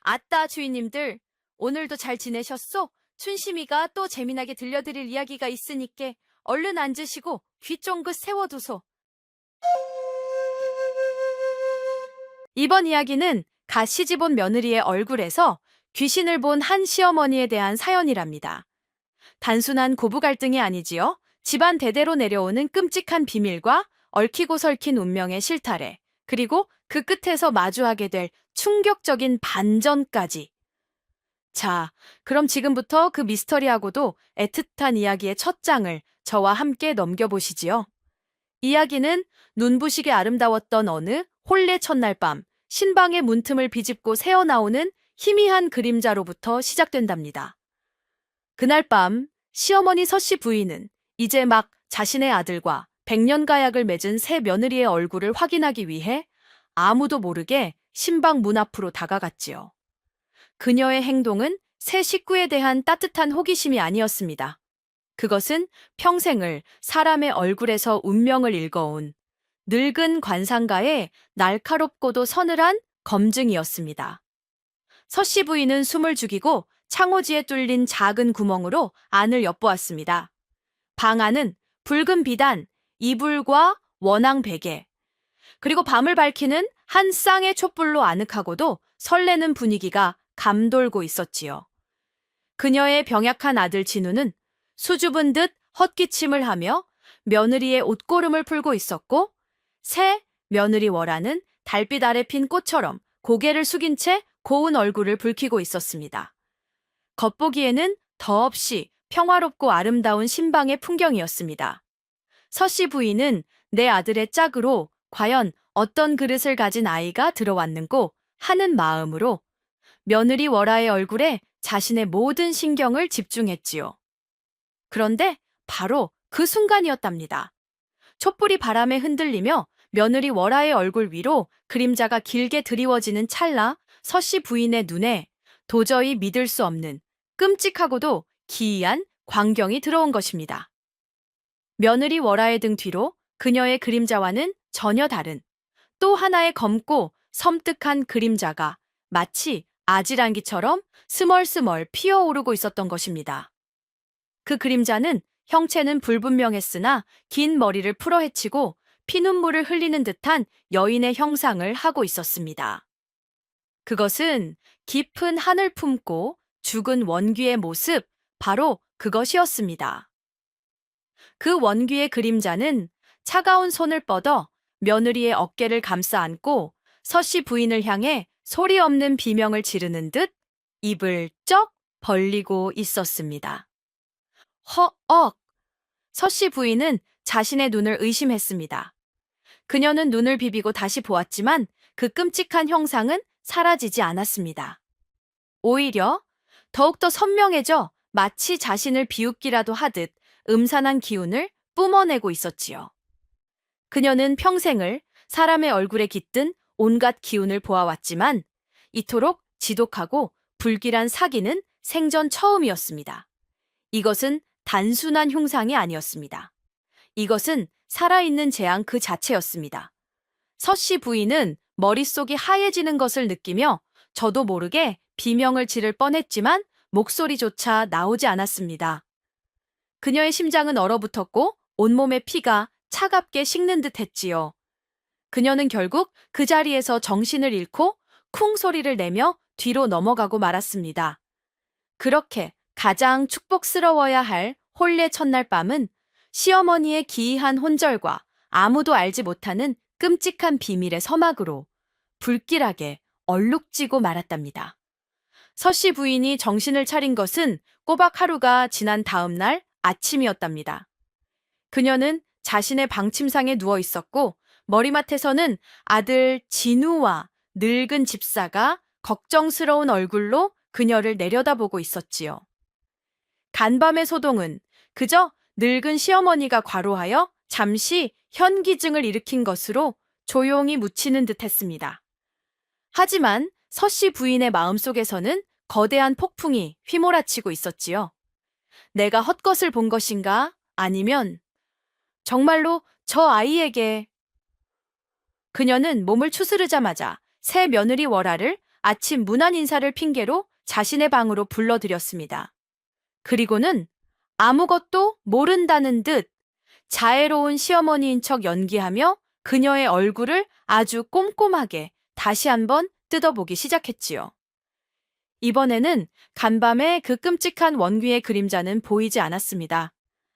아따, 주인님들. 오늘도 잘 지내셨소? 춘심이가 또 재미나게 들려드릴 이야기가 있으니께 얼른 앉으시고 귀 쫑긋 세워두소. 이번 이야기는 갓 시집온 며느리의 얼굴에서 귀신을 본 한 시어머니에 대한 사연이랍니다. 단순한 고부 갈등이 아니지요. 집안 대대로 내려오는 끔찍한 비밀과 얽히고 설킨 운명의 실타래, 그리고 그 끝에서 마주하게 될 충격적인 반전까지. 자, 그럼 지금부터 그 미스터리하고도 애틋한 이야기의 첫 장을 저와 함께 넘겨보시지요. 이야기는 눈부시게 아름다웠던 어느 혼례 첫날 밤, 신방의 문틈을 비집고 새어나오는 희미한 그림자로부터 시작된답니다. 그날 밤, 시어머니 서씨 부인은 이제 막 자신의 아들과 백년가약을 맺은 새 며느리의 얼굴을 확인하기 위해 아무도 모르게 신방 문 앞으로 다가갔지요. 그녀의 행동은 새 식구에 대한 따뜻한 호기심이 아니었습니다. 그것은 평생을 사람의 얼굴에서 운명을 읽어온 늙은 관상가의 날카롭고도 서늘한 검증이었습니다. 서씨 부인은 숨을 죽이고 창호지에 뚫린 작은 구멍으로 안을 엿보았습니다. 방 안은 붉은 비단, 이불과 원앙 베개, 그리고 밤을 밝히는 한 쌍의 촛불로 아늑하고도 설레는 분위기가 감돌고 있었지요. 그녀의 병약한 아들 진우는 수줍은 듯 헛기침을 하며 며느리의 옷고름을 풀고 있었고, 새 며느리 월아는 달빛 아래 핀 꽃처럼 고개를 숙인 채 고운 얼굴을 붉히고 있었습니다. 겉보기에는 더없이 평화롭고 아름다운 신방의 풍경이었습니다. 서씨 부인은 내 아들의 짝으로 과연 어떤 그릇을 가진 아이가 들어왔는고 하는 마음으로 며느리 월아의 얼굴에 자신의 모든 신경을 집중했지요. 그런데 바로 그 순간이었답니다. 촛불이 바람에 흔들리며 며느리 월아의 얼굴 위로 그림자가 길게 드리워지는 찰나 서씨 부인의 눈에 도저히 믿을 수 없는 끔찍하고도 기이한 광경이 들어온 것입니다. 며느리 월아의 등 뒤로 그녀의 그림자와는 전혀 다른 또 하나의 검고 섬뜩한 그림자가 마치 아지랑기처럼 스멀스멀 피어오르고 있었던 것입니다. 그 그림자는 형체는 불분명했으나 긴 머리를 풀어헤치고 피눈물을 흘리는 듯한 여인의 형상을 하고 있었습니다. 그것은 깊은 한을 품고 죽은 원귀의 모습, 바로 그것이었습니다. 그 원귀의 그림자는 차가운 손을 뻗어 며느리의 어깨를 감싸 안고 서씨 부인을 향해 소리 없는 비명을 지르는 듯 입을 쩍 벌리고 있었습니다. 허억! 서씨 부인은 자신의 눈을 의심했습니다. 그녀는 눈을 비비고 다시 보았지만 그 끔찍한 형상은 사라지지 않았습니다. 오히려 더욱더 선명해져 마치 자신을 비웃기라도 하듯 음산한 기운을 뿜어내고 있었지요. 그녀는 평생을 사람의 얼굴에 깃든 온갖 기운을 보아왔지만 이토록 지독하고 불길한 사기는 생전 처음이었습니다. 이것은 단순한 흉상이 아니었습니다. 이것은 살아있는 재앙 그 자체였습니다. 서씨 부인은 머릿속이 하얘지는 것을 느끼며 저도 모르게 비명을 지를 뻔했지만 목소리조차 나오지 않았습니다. 그녀의 심장은 얼어붙었고 온몸의 피가 차갑게 식는 듯 했지요. 그녀는 결국 그 자리에서 정신을 잃고 쿵 소리를 내며 뒤로 넘어가고 말았습니다. 그렇게 가장 축복스러워야 할 혼례 첫날 밤은 시어머니의 기이한 혼절과 아무도 알지 못하는 끔찍한 비밀의 서막으로 불길하게 얼룩지고 말았답니다. 서씨 부인이 정신을 차린 것은 꼬박 하루가 지난 다음 날 아침이었답니다. 그녀는 자신의 방침상에 누워 있었고 머리맡에서는 아들 진우와 늙은 집사가 걱정스러운 얼굴로 그녀를 내려다보고 있었지요. 간밤의 소동은 그저 늙은 시어머니가 과로하여 잠시 현기증을 일으킨 것으로 조용히 묻히는 듯 했습니다. 하지만 서씨 부인의 마음속에서는 거대한 폭풍이 휘몰아치고 있었지요. 내가 헛것을 본 것인가? 아니면 정말로 저 아이에게. 그녀는 몸을 추스르자마자 새 며느리 월아를 아침 문안 인사를 핑계로 자신의 방으로 불러들였습니다. 그리고는 아무것도 모른다는 듯 자애로운 시어머니인 척 연기하며 그녀의 얼굴을 아주 꼼꼼하게 다시 한번 뜯어보기 시작했지요. 이번에는 간밤에 그 끔찍한 원귀의 그림자는 보이지 않았습니다.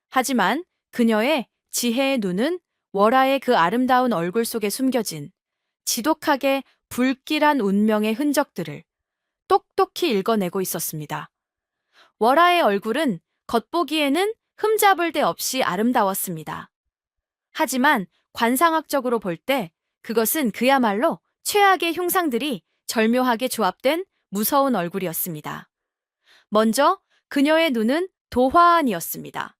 하지만 그녀의 지혜의 눈은 월하의 그 아름다운 얼굴 속에 숨겨진 지독하게 불길한 운명의 흔적들을 똑똑히 읽어내고 있었습니다. 월하의 얼굴은 겉보기에는 흠잡을 데 없이 아름다웠습니다. 하지만 관상학적으로 볼 때 그것은 그야말로 최악의 흉상들이 절묘하게 조합된 무서운 얼굴이었습니다. 먼저 그녀의 눈은 도화안이었습니다.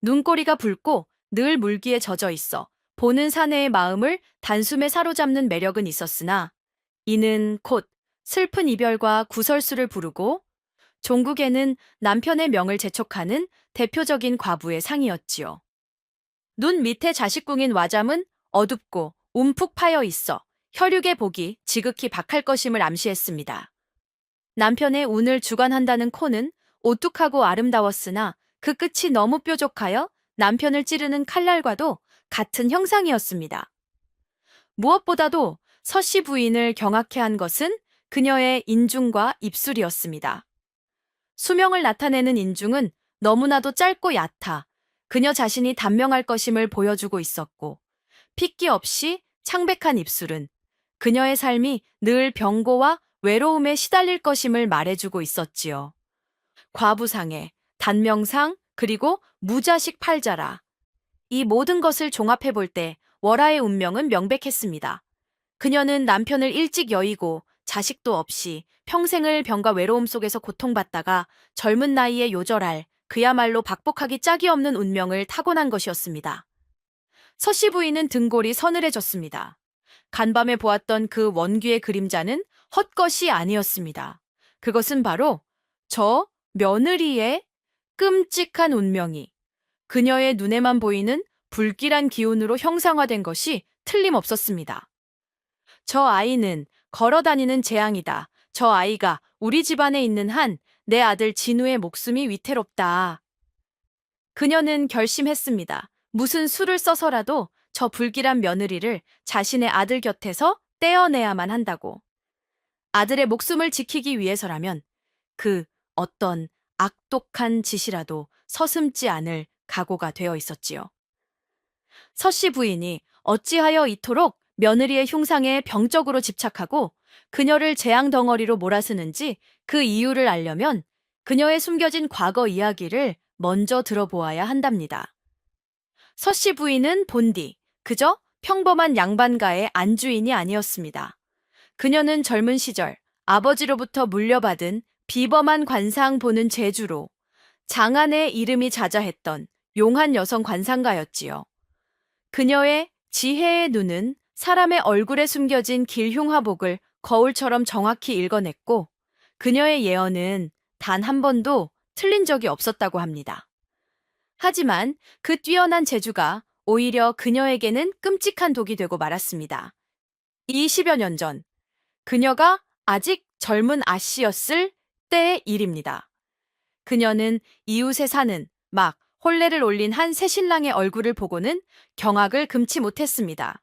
눈꼬리가 붉고 늘 물기에 젖어 있어 보는 사내의 마음을 단숨에 사로잡는 매력은 있었으나 이는 곧 슬픈 이별과 구설수를 부르고 종국에는 남편의 명을 재촉하는 대표적인 과부의 상이었지요. 눈 밑에 자식궁인 와잠은 어둡고 움푹 파여 있어 혈육의 복이 지극히 박할 것임을 암시했습니다. 남편의 운을 주관한다는 코는 오뚝하고 아름다웠으나 그 끝이 너무 뾰족하여 남편을 찌르는 칼날과도 같은 형상이었습니다. 무엇보다도 서씨 부인을 경악해 한 것은 그녀의 인중과 입술이었습니다. 수명을 나타내는 인중은 너무나도 짧고 얕아 그녀 자신이 단명할 것임을 보여주고 있었고, 핏기 없이 창백한 입술은 그녀의 삶이 늘 병고와 외로움에 시달릴 것임을 말해주고 있었지요. 과부상에 단명상 그리고 무자식 팔자라. 이 모든 것을 종합해 볼 때 월하의 운명은 명백했습니다. 그녀는 남편을 일찍 여의고 자식도 없이 평생을 병과 외로움 속에서 고통받다가 젊은 나이에 요절할 그야말로 박복하기 짝이 없는 운명을 타고난 것이었습니다. 서씨 부인은 등골이 서늘해졌습니다. 간밤에 보았던 그 원귀의 그림자는 헛것이 아니었습니다. 그것은 바로 저 며느리의 끔찍한 운명이 그녀의 눈에만 보이는 불길한 기운으로 형상화된 것이 틀림없었습니다. 저 아이는 걸어다니는 재앙이다. 저 아이가 우리 집안에 있는 한 내 아들 진우의 목숨이 위태롭다. 그녀는 결심했습니다. 무슨 수를 써서라도 저 불길한 며느리를 자신의 아들 곁에서 떼어내야만 한다고. 아들의 목숨을 지키기 위해서라면 그 어떤 악독한 짓이라도 서슴지 않을 각오가 되어 있었지요. 서씨 부인이 어찌하여 이토록 며느리의 흉상에 병적으로 집착하고 그녀를 재앙 덩어리로 몰아쓰는지 그 이유를 알려면 그녀의 숨겨진 과거 이야기를 먼저 들어보아야 한답니다. 서씨 부인은 본디 그저 평범한 양반가의 안주인이 아니었습니다. 그녀는 젊은 시절 아버지로부터 물려받은 비범한 관상 보는 재주로 장안의 이름이 자자했던 용한 여성 관상가였지요. 그녀의 지혜의 눈은 사람의 얼굴에 숨겨진 길흉화복을 거울처럼 정확히 읽어냈고 그녀의 예언은 단 한 번도 틀린 적이 없었다고 합니다. 하지만 그 뛰어난 재주가 오히려 그녀에게는 끔찍한 독이 되고 말았습니다. 20여 년 전, 그녀가 아직 젊은 아씨였을 때의 일입니다. 그녀는 이웃에 사는 막 혼례를 올린 한 새신랑의 얼굴을 보고는 경악을 금치 못했습니다.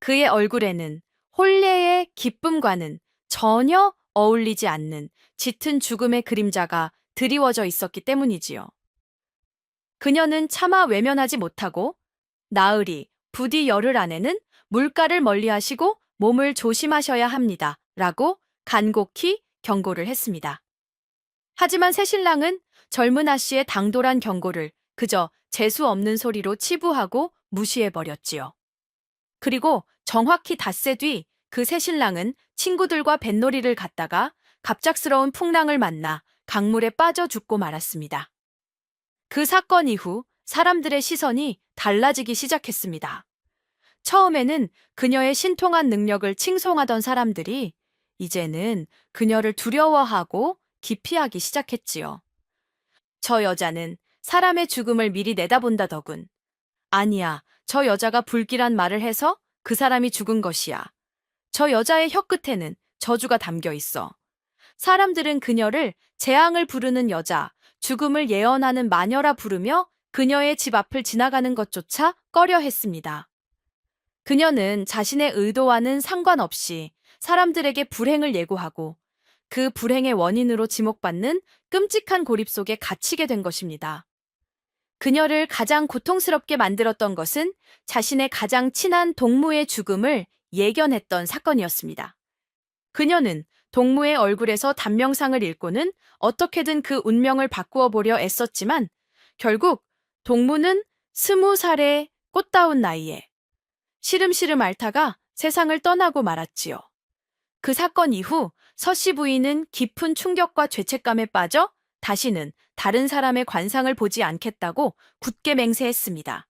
그의 얼굴에는 혼례의 기쁨과는 전혀 어울리지 않는 짙은 죽음의 그림자가 드리워져 있었기 때문이지요. 그녀는 차마 외면하지 못하고 나으리 부디 열흘 안에는 물가를 멀리하시고 몸을 조심하셔야 합니다. 라고 간곡히 경고를 했습니다. 하지만 새신랑은 젊은 아씨의 당돌한 경고를 그저 재수 없는 소리로 치부하고 무시해버렸지요. 그리고 정확히 닷새 뒤 그 새신랑은 친구들과 뱃놀이를 갔다가 갑작스러운 풍랑을 만나 강물에 빠져 죽고 말았습니다. 그 사건 이후 사람들의 시선이 달라지기 시작했습니다. 처음에는 그녀의 신통한 능력을 칭송하던 사람들이 이제는 그녀를 두려워하고 기피하기 시작했지요. 저 여자는 사람의 죽음을 미리 내다본다더군. 아니야, 저 여자가 불길한 말을 해서 그 사람이 죽은 것이야. 저 여자의 혀끝에는 저주가 담겨 있어. 사람들은 그녀를 재앙을 부르는 여자, 죽음을 예언하는 마녀라 부르며 그녀의 집 앞을 지나가는 것조차 꺼려 했습니다. 그녀는 자신의 의도와는 상관없이 사람들에게 불행을 예고하고 그 불행의 원인으로 지목받는 끔찍한 고립 속에 갇히게 된 것입니다. 그녀를 가장 고통스럽게 만들었던 것은 자신의 가장 친한 동무의 죽음을 예견했던 사건이었습니다. 그녀는 동무의 얼굴에서 단명상을 읽고는 어떻게든 그 운명을 바꾸어 보려 애썼지만 결국 동무는 20살의 꽃다운 나이에 시름시름 앓다가 세상을 떠나고 말았지요. 그 사건 이후 서씨 부인은 깊은 충격과 죄책감에 빠져 다시는 다른 사람의 관상을 보지 않겠다고 굳게 맹세했습니다.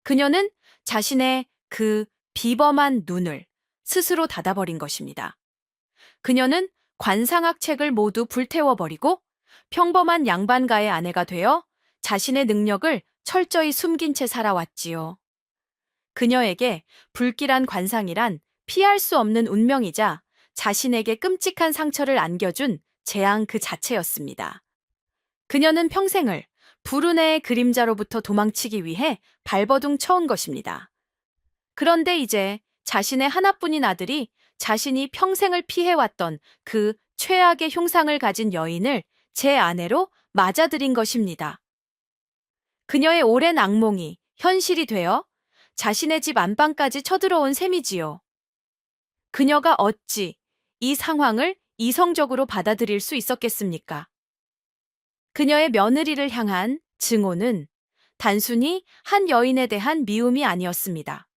그녀는 자신의 그 비범한 눈을 스스로 닫아버린 것입니다. 그녀는 관상학 책을 모두 불태워버리고 평범한 양반가의 아내가 되어 자신의 능력을 철저히 숨긴 채 살아왔지요. 그녀에게 불길한 관상이란 피할 수 없는 운명이자 자신에게 끔찍한 상처를 안겨준 재앙 그 자체였습니다. 그녀는 평생을 불운의 그림자로부터 도망치기 위해 발버둥 쳐온 것입니다. 그런데 이제 자신의 하나뿐인 아들이 자신이 평생을 피해왔던 그 최악의 흉상을 가진 여인을 제 아내로 맞아들인 것입니다. 그녀의 오랜 악몽이 현실이 되어 자신의 집 안방까지 쳐들어온 셈이지요. 그녀가 어찌 이 상황을 이성적으로 받아들일 수 있었겠습니까? 그녀의 며느리를 향한 증오는 단순히 한 여인에 대한 미움이 아니었습니다.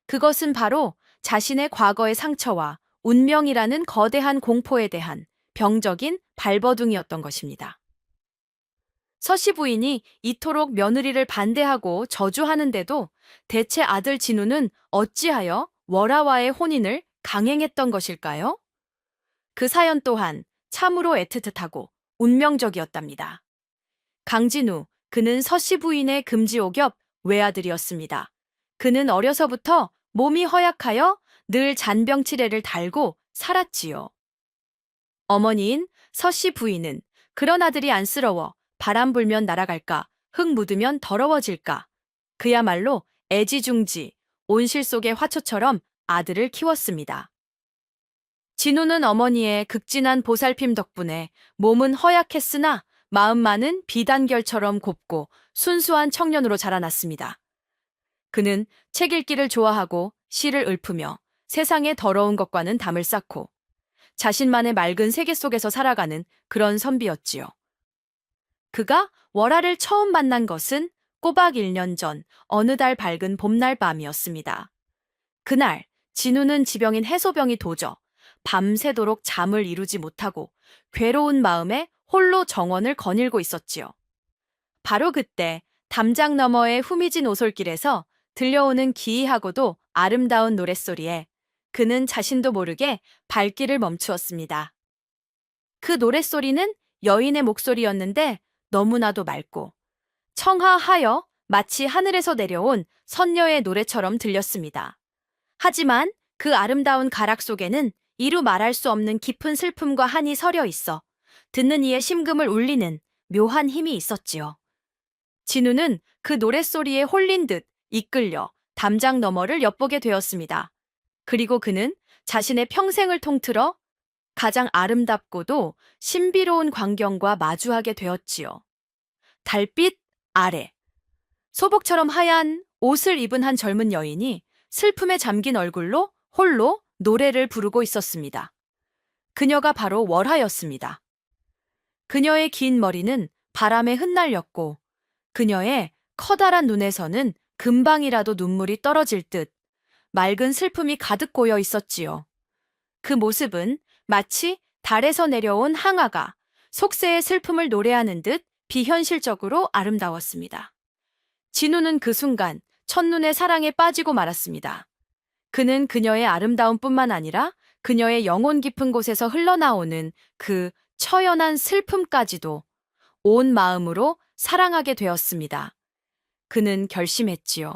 그것은 바로 자신의 과거의 상처와 운명이라는 거대한 공포에 대한 병적인 발버둥이었던 것입니다. 서씨 부인이 이토록 며느리를 반대하고 저주하는데도 대체 아들 진우는 어찌하여 월하와의 혼인을 강행했던 것일까요? 그 사연 또한 참으로 애틋하고 운명적이었답니다. 강진우, 그는 서씨 부인의 금지옥엽 외아들이었습니다. 그는 어려서부터 몸이 허약하여 늘 잔병치레를 달고 살았지요. 어머니인 서씨 부인은 그런 아들이 안쓰러워 바람 불면 날아갈까, 흙 묻으면 더러워질까. 그야말로 애지중지, 온실 속의 화초처럼 아들을 키웠습니다. 진우는 어머니의 극진한 보살핌 덕분에 몸은 허약했으나 마음만은 비단결처럼 곱고 순수한 청년으로 자라났습니다. 그는 책 읽기를 좋아하고 시를 읊으며 세상의 더러운 것과는 담을 쌓고 자신만의 맑은 세계 속에서 살아가는 그런 선비였지요. 그가 월하를 처음 만난 것은 꼬박 1년 전 어느 달 밝은 봄날 밤이었습니다. 그날 진우는 지병인 해소병이 도져 밤새도록 잠을 이루지 못하고 괴로운 마음에 홀로 정원을 거닐고 있었지요. 바로 그때 담장 너머의 후미진 오솔길에서 들려오는 기이하고도 아름다운 노랫소리에 그는 자신도 모르게 발길을 멈추었습니다. 그 노랫소리는 여인의 목소리였는데 너무나도 맑고 청하하여 마치 하늘에서 내려온 선녀의 노래처럼 들렸습니다. 하지만 그 아름다운 가락 속에는 이루 말할 수 없는 깊은 슬픔과 한이 서려 있어 듣는 이의 심금을 울리는 묘한 힘이 있었지요. 진우는 그 노랫소리에 홀린 듯 이끌려 담장 너머를 엿보게 되었습니다. 그리고 그는 자신의 평생을 통틀어 가장 아름답고도 신비로운 광경과 마주하게 되었지요. 달빛 아래 소복처럼 하얀 옷을 입은 한 젊은 여인이 슬픔에 잠긴 얼굴로 홀로 노래를 부르고 있었습니다. 그녀가 바로 월하였습니다. 그녀의 긴 머리는 바람에 흩날렸고 그녀의 커다란 눈에서는 금방이라도 눈물이 떨어질 듯 맑은 슬픔이 가득 고여 있었지요. 그 모습은 마치 달에서 내려온 항아가 속세의 슬픔을 노래하는 듯 비현실적으로 아름다웠습니다. 진우는 그 순간 첫눈에 사랑에 빠지고 말았습니다. 그는 그녀의 아름다움뿐만 아니라 그녀의 영혼 깊은 곳에서 흘러나오는 그 처연한 슬픔까지도 온 마음으로 사랑하게 되었습니다. 그는 결심했지요.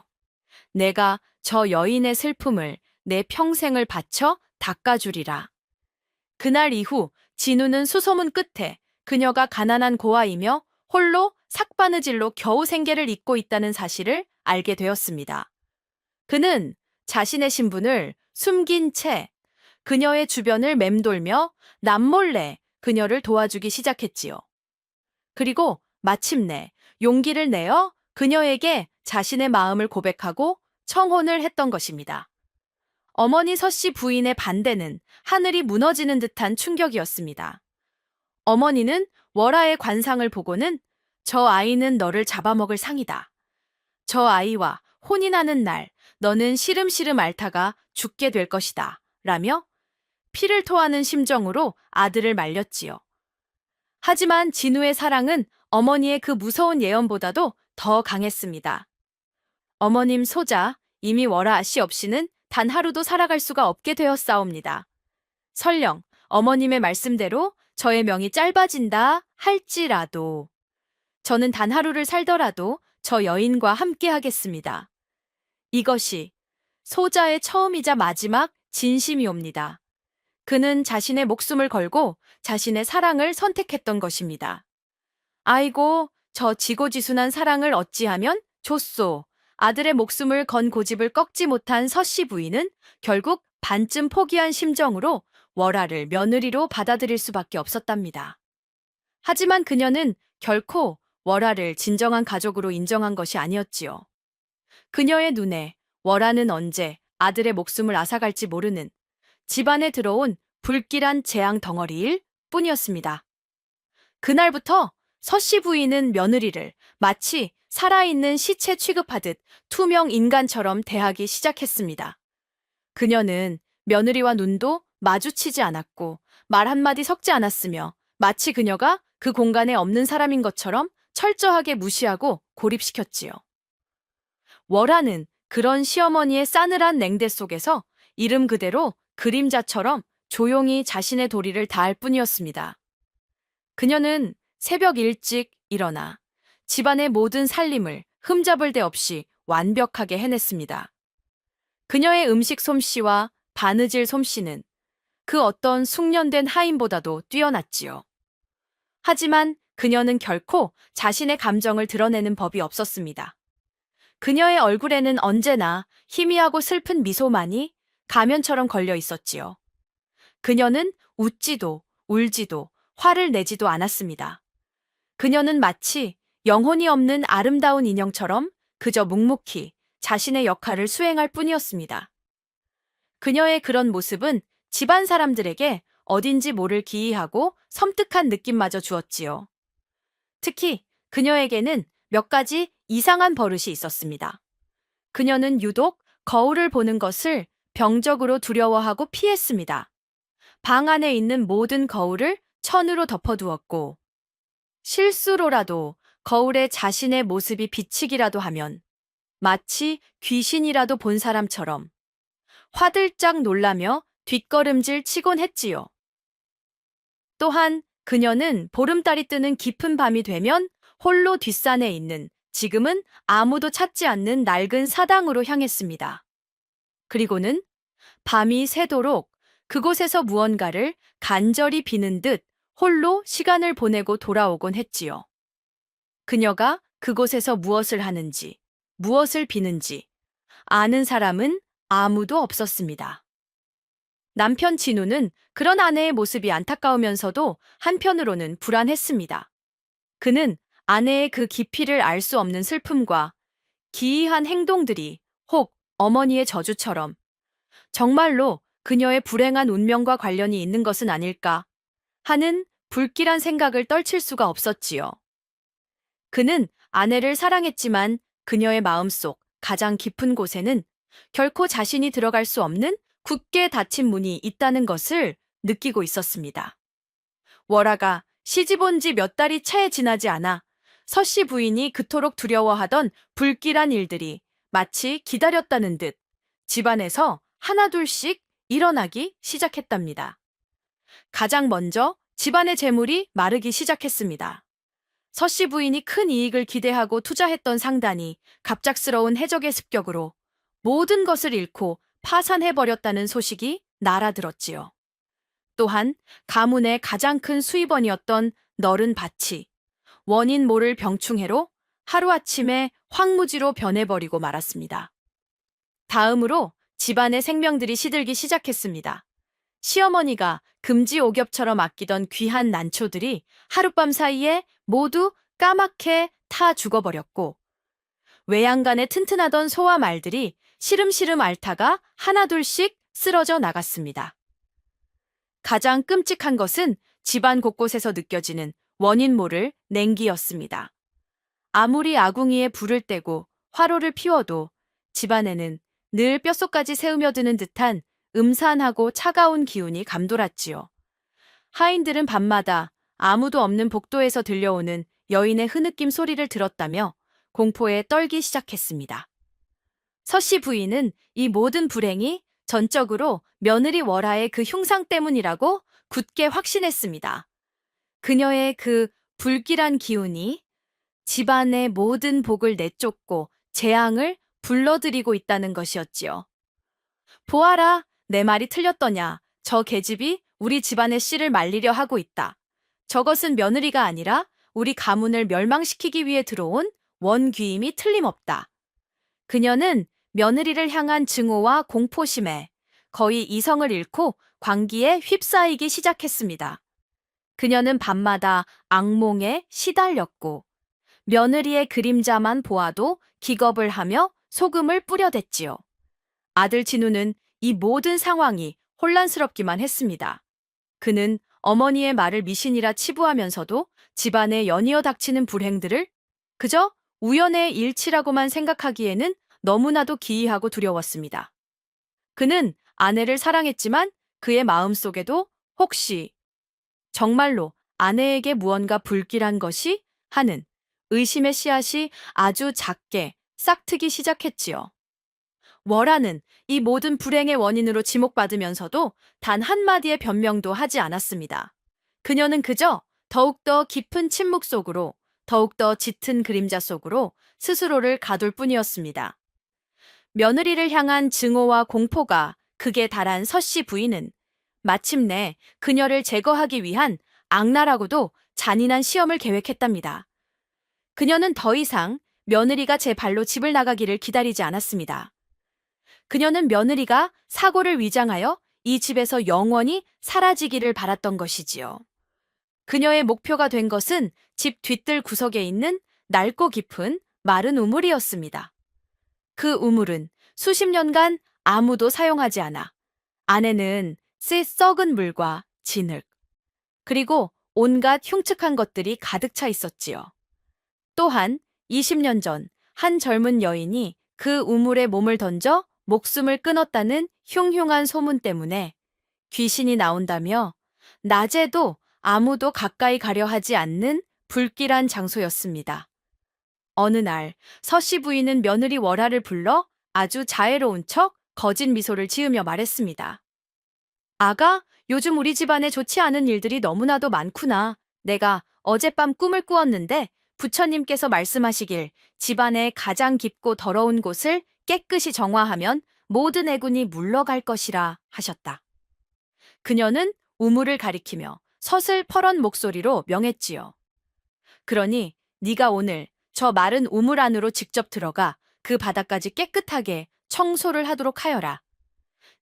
내가 저 여인의 슬픔을 내 평생을 바쳐 닦아주리라. 그날 이후 진우는 수소문 끝에 그녀가 가난한 고아이며 홀로 삭바느질로 겨우 생계를 잇고 있다는 사실을 알게 되었습니다. 그는 자신의 신분을 숨긴 채 그녀의 주변을 맴돌며 남몰래 그녀를 도와주기 시작했지요. 그리고 마침내 용기를 내어 그녀에게 자신의 마음을 고백하고 청혼을 했던 것입니다. 어머니 서씨 부인의 반대는 하늘이 무너지는 듯한 충격이었습니다. 어머니는 월하의 관상을 보고는 저 아이는 너를 잡아먹을 상이다. 저 아이와 혼인하는 날 너는 시름시름 앓다가 죽게 될 것이다. 라며 피를 토하는 심정으로 아들을 말렸지요. 하지만 진우의 사랑은 어머니의 그 무서운 예언보다도 더 강했습니다. 어머님 소자, 이미 월하 씨 없이는 단 하루도 살아갈 수가 없게 되었사옵니다. 설령 어머님의 말씀대로 저의 명이 짧아진다 할지라도 저는 단 하루를 살더라도 저 여인과 함께 하겠습니다. 이것이 소자의 처음이자 마지막 진심이옵니다. 그는 자신의 목숨을 걸고 자신의 사랑을 선택했던 것입니다. 아이고, 저 지고지순한 사랑을 어찌하면 좋소. 아들의 목숨을 건 고집을 꺾지 못한 서씨 부인은 결국 반쯤 포기한 심정으로 월하를 며느리로 받아들일 수밖에 없었답니다. 하지만 그녀는 결코 월하를 진정한 가족으로 인정한 것이 아니었지요. 그녀의 눈에 월하는 언제 아들의 목숨을 앗아갈지 모르는 집안에 들어온 불길한 재앙 덩어리일 뿐이었습니다. 그날부터 서씨 부인은 며느리를 마치 살아있는 시체 취급하듯 투명 인간처럼 대하기 시작했습니다. 그녀는 며느리와 눈도 마주치지 않았고 말 한마디 섞지 않았으며 마치 그녀가 그 공간에 없는 사람인 것처럼 철저하게 무시하고 고립시켰지요. 월하는 그런 시어머니의 싸늘한 냉대 속에서 이름 그대로 그림자처럼 조용히 자신의 도리를 다할 뿐이었습니다. 그녀는 새벽 일찍 일어나 집안의 모든 살림을 흠잡을 데 없이 완벽하게 해냈습니다. 그녀의 음식 솜씨와 바느질 솜씨는 그 어떤 숙련된 하인보다도 뛰어났지요. 하지만 그녀는 결코 자신의 감정을 드러내는 법이 없었습니다. 그녀의 얼굴에는 언제나 희미하고 슬픈 미소만이 가면처럼 걸려 있었지요. 그녀는 웃지도 울지도 화를 내지도 않았습니다. 그녀는 마치 영혼이 없는 아름다운 인형처럼 그저 묵묵히 자신의 역할을 수행할 뿐이었습니다. 그녀의 그런 모습은 집안 사람들에게 어딘지 모를 기이하고 섬뜩한 느낌마저 주었지요. 특히 그녀에게는 몇 가지 이상한 버릇이 있었습니다. 그녀는 유독 거울을 보는 것을 병적으로 두려워하고 피했습니다. 방 안에 있는 모든 거울을 천으로 덮어두었고 실수로라도 거울에 자신의 모습이 비치기라도 하면 마치 귀신이라도 본 사람처럼 화들짝 놀라며 뒷걸음질 치곤 했지요. 또한 그녀는 보름달이 뜨는 깊은 밤이 되면 홀로 뒷산에 있는 지금은 아무도 찾지 않는 낡은 사당으로 향했습니다. 그리고는 밤이 새도록 그곳에서 무언가를 간절히 비는 듯 홀로 시간을 보내고 돌아오곤 했지요. 그녀가 그곳에서 무엇을 하는지, 무엇을 비는지 아는 사람은 아무도 없었습니다. 남편 진우는 그런 아내의 모습이 안타까우면서도 한편으로는 불안했습니다. 그는 아내의 그 깊이를 알 수 없는 슬픔과 기이한 행동들이 혹 어머니의 저주처럼 정말로 그녀의 불행한 운명과 관련이 있는 것은 아닐까 하는 불길한 생각을 떨칠 수가 없었지요. 그는 아내를 사랑했지만 그녀의 마음속 가장 깊은 곳에는 결코 자신이 들어갈 수 없는 굳게 닫힌 문이 있다는 것을 느끼고 있었습니다. 월하가 시집 온 지 몇 달이 채 지나지 않아 서씨 부인이 그토록 두려워하던 불길한 일들이 마치 기다렸다는 듯 집안에서 하나둘씩 일어나기 시작했답니다. 가장 먼저 집안의 재물이 마르기 시작했습니다. 서씨 부인이 큰 이익을 기대하고 투자했던 상단이 갑작스러운 해적의 습격으로 모든 것을 잃고 파산해버렸다는 소식이 날아들었지요. 또한 가문의 가장 큰 수입원이었던 너른 밭이 원인 모를 병충해로 하루아침에 황무지로 변해버리고 말았습니다. 다음으로 집안의 생명들이 시들기 시작했습니다. 시어머니가 금지옥엽처럼 아끼던 귀한 난초들이 하룻밤 사이에 모두 까맣게 타 죽어버렸고, 외양간에 튼튼하던 소와 말들이 시름시름 앓다가 하나둘씩 쓰러져 나갔습니다. 가장 끔찍한 것은 집안 곳곳에서 느껴지는 원인 모를 냉기였습니다. 아무리 아궁이에 불을 떼고 화로를 피워도 집안에는 늘 뼛속까지 새우며드는 듯한 음산하고 차가운 기운이 감돌았지요. 하인들은 밤마다 아무도 없는 복도에서 들려오는 여인의 흐느낌 소리를 들었다며 공포에 떨기 시작했습니다. 서씨 부인은 이 모든 불행이 전적으로 며느리 월하의 그 흉상 때문이라고 굳게 확신했습니다. 그녀의 그 불길한 기운이 집안의 모든 복을 내쫓고 재앙을 불러들이고 있다는 것이었지요. 보아라, 내 말이 틀렸더냐. 저 계집이 우리 집안의 씨를 말리려 하고 있다. 저것은 며느리가 아니라 우리 가문을 멸망시키기 위해 들어온 원귀임이 틀림없다. 그녀는 며느리를 향한 증오와 공포심에 거의 이성을 잃고 광기에 휩싸이기 시작했습니다. 그녀는 밤마다 악몽에 시달렸고 며느리의 그림자만 보아도 기겁을 하며 소금을 뿌려댔지요. 아들 진우는 이 모든 상황이 혼란스럽기만 했습니다. 그는 어머니의 말을 미신이라 치부하면서도 집안에 연이어 닥치는 불행들을 그저 우연의 일치라고만 생각하기에는 너무나도 기이하고 두려웠습니다. 그는 아내를 사랑했지만 그의 마음속에도 혹시 정말로 아내에게 무언가 불길한 것이 하는 의심의 씨앗이 아주 작게 싹트기 시작했지요. 월하는 이 모든 불행의 원인으로 지목받으면서도 단 한마디의 변명도 하지 않았습니다. 그녀는 그저 더욱더 깊은 침묵 속으로, 더욱더 짙은 그림자 속으로 스스로를 가둘 뿐이었습니다. 며느리를 향한 증오와 공포가 극에 달한 서씨 부인은 마침내 그녀를 제거하기 위한 악랄하고도 잔인한 시험을 계획했답니다. 그녀는 더 이상 며느리가 제 발로 집을 나가기를 기다리지 않았습니다. 그녀는 며느리가 사고를 위장하여 이 집에서 영원히 사라지기를 바랐던 것이지요. 그녀의 목표가 된 것은 집 뒤뜰 구석에 있는 낡고 깊은 마른 우물이었습니다. 그 우물은 수십 년간 아무도 사용하지 않아 안에는 썩은 물과 진흙, 그리고 온갖 흉측한 것들이 가득 차 있었지요. 또한 20년 전 한 젊은 여인이 그 우물에 몸을 던져 목숨을 끊었다는 흉흉한 소문 때문에 귀신이 나온다며 낮에도 아무도 가까이 가려 하지 않는 불길한 장소였습니다. 어느 날 서씨 부인은 며느리 월하를 불러 아주 자애로운 척 거짓 미소를 지으며 말했습니다. 아가, 요즘 우리 집안에 좋지 않은 일들이 너무나도 많구나. 내가 어젯밤 꿈을 꾸었는데 부처님께서 말씀하시길 집안의 가장 깊고 더러운 곳을 깨끗이 정화하면 모든 애군이 물러갈 것이라 하셨다. 그녀는 우물을 가리키며 서슬퍼런 목소리로 명했지요. 그러니 네가 오늘 저 마른 우물 안으로 직접 들어가 그 바닥까지 깨끗하게 청소를 하도록 하여라.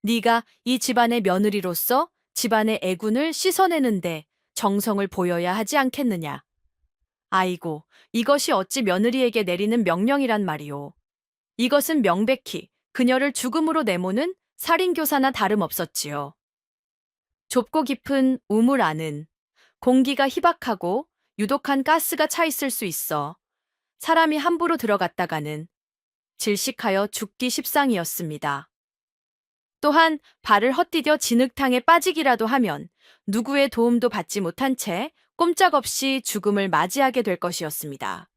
네가 이 집안의 며느리로서 집안의 애군을 씻어내는데 정성을 보여야 하지 않겠느냐. 아이고, 이것이 어찌 며느리에게 내리는 명령이란 말이오. 이것은 명백히 그녀를 죽음으로 내모는 살인교사나 다름없었지요. 좁고 깊은 우물 안은 공기가 희박하고 유독한 가스가 차 있을 수 있어 사람이 함부로 들어갔다가는 질식하여 죽기 십상이었습니다. 또한 발을 헛디뎌 진흙탕에 빠지기라도 하면 누구의 도움도 받지 못한 채 꼼짝없이 죽음을 맞이하게 될 것이었습니다.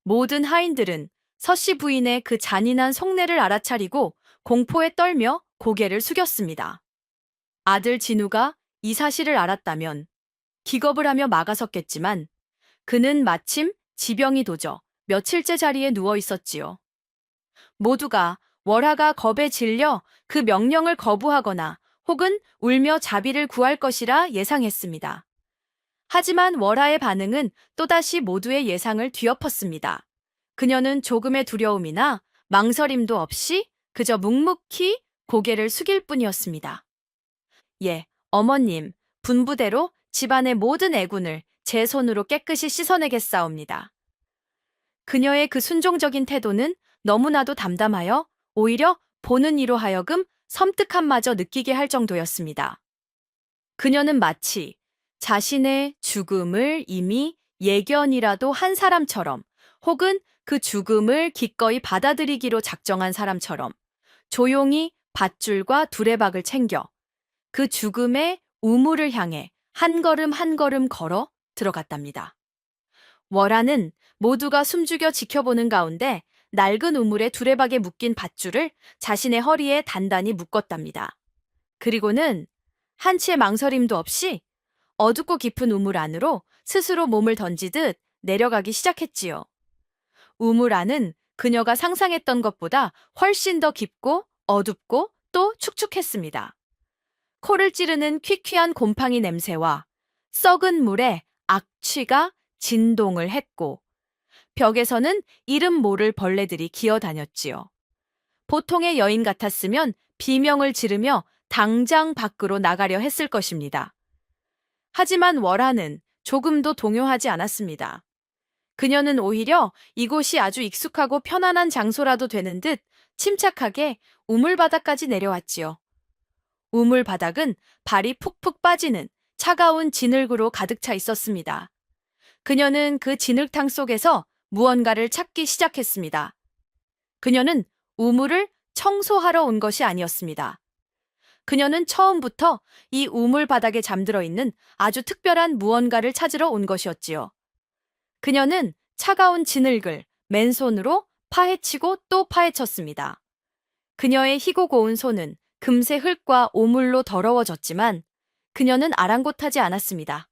모든 하인들은 서씨 부인의 그 잔인한 속내를 알아차리고 공포에 떨며 고개를 숙였습니다. 아들 진우가 이 사실을 알았다면 기겁을 하며 막아섰겠지만 그는 마침 지병이 도져 며칠째 자리에 누워 있었지요. 모두가 월하가 겁에 질려 그 명령을 거부하거나 혹은 울며 자비를 구할 것이라 예상했습니다. 하지만 월하의 반응은 또다시 모두의 예상을 뒤엎었습니다. 그녀는 조금의 두려움이나 망설임도 없이 그저 묵묵히 고개를 숙일 뿐이었습니다. 예, 어머님, 분부대로 집안의 모든 애군을 제 손으로 깨끗이 씻어내겠사옵니다. 그녀의 그 순종적인 태도는 너무나도 담담하여 오히려 보는 이로 하여금 섬뜩함마저 느끼게 할 정도였습니다. 그녀는 마치 자신의 죽음을 이미 예견이라도 한 사람처럼 혹은 그 죽음을 기꺼이 받아들이기로 작정한 사람처럼 조용히 밧줄과 두레박을 챙겨 그 죽음의 우물을 향해 한 걸음 한 걸음 걸어 들어갔답니다. 월하는 모두가 숨죽여 지켜보는 가운데 낡은 우물의 두레박에 묶인 밧줄을 자신의 허리에 단단히 묶었답니다. 그리고는 한치의 망설임도 없이 어둡고 깊은 우물 안으로 스스로 몸을 던지듯 내려가기 시작했지요. 우물 안은 그녀가 상상했던 것보다 훨씬 더 깊고 어둡고 또 축축했습니다. 코를 찌르는 퀴퀴한 곰팡이 냄새와 썩은 물에 악취가 진동을 했고 벽에서는 이름 모를 벌레들이 기어다녔지요. 보통의 여인 같았으면 비명을 지르며 당장 밖으로 나가려 했을 것입니다. 하지만 월하는 조금도 동요하지 않았습니다. 그녀는 오히려 이곳이 아주 익숙하고 편안한 장소라도 되는 듯 침착하게 우물바닥까지 내려왔지요. 우물바닥은 발이 푹푹 빠지는 차가운 진흙으로 가득 차 있었습니다. 그녀는 그 진흙탕 속에서 무언가를 찾기 시작했습니다. 그녀는 우물을 청소하러 온 것이 아니었습니다. 그녀는 처음부터 이 우물 바닥에 잠들어 있는 아주 특별한 무언가를 찾으러 온 것이었지요. 그녀는 차가운 진흙을 맨손으로 파헤치고 또 파헤쳤습니다. 그녀의 희고 고운 손은 금세 흙과 오물로 더러워졌지만 그녀는 아랑곳하지 않았습니다.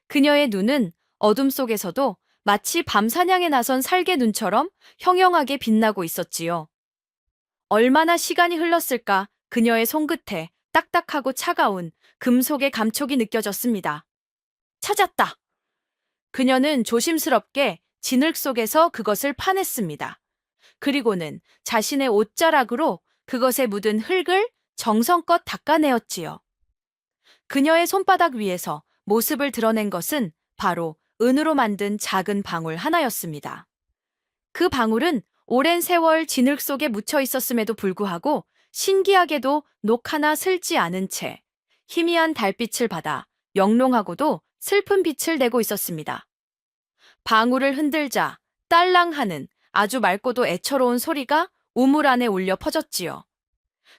그녀의 눈은 어둠 속에서도 마치 밤 사냥에 나선 살개 눈처럼 형형하게 빛나고 있었지요. 얼마나 시간이 흘렀을까 그녀의 손끝에 딱딱하고 차가운 금속의 감촉이 느껴졌습니다. 찾았다! 그녀는 조심스럽게 진흙 속에서 그것을 파냈습니다. 그리고는 자신의 옷자락으로 그것에 묻은 흙을 정성껏 닦아내었지요. 그녀의 손바닥 위에서 모습을 드러낸 것은 바로 은으로 만든 작은 방울 하나였습니다. 그 방울은 오랜 세월 진흙 속에 묻혀 있었음에도 불구하고 신기하게도 녹 하나 슬지 않은 채 희미한 달빛을 받아 영롱하고도 슬픈 빛을 내고 있었습니다. 방울을 흔들자 딸랑하는 아주 맑고도 애처로운 소리가 우물 안에 울려 퍼졌지요.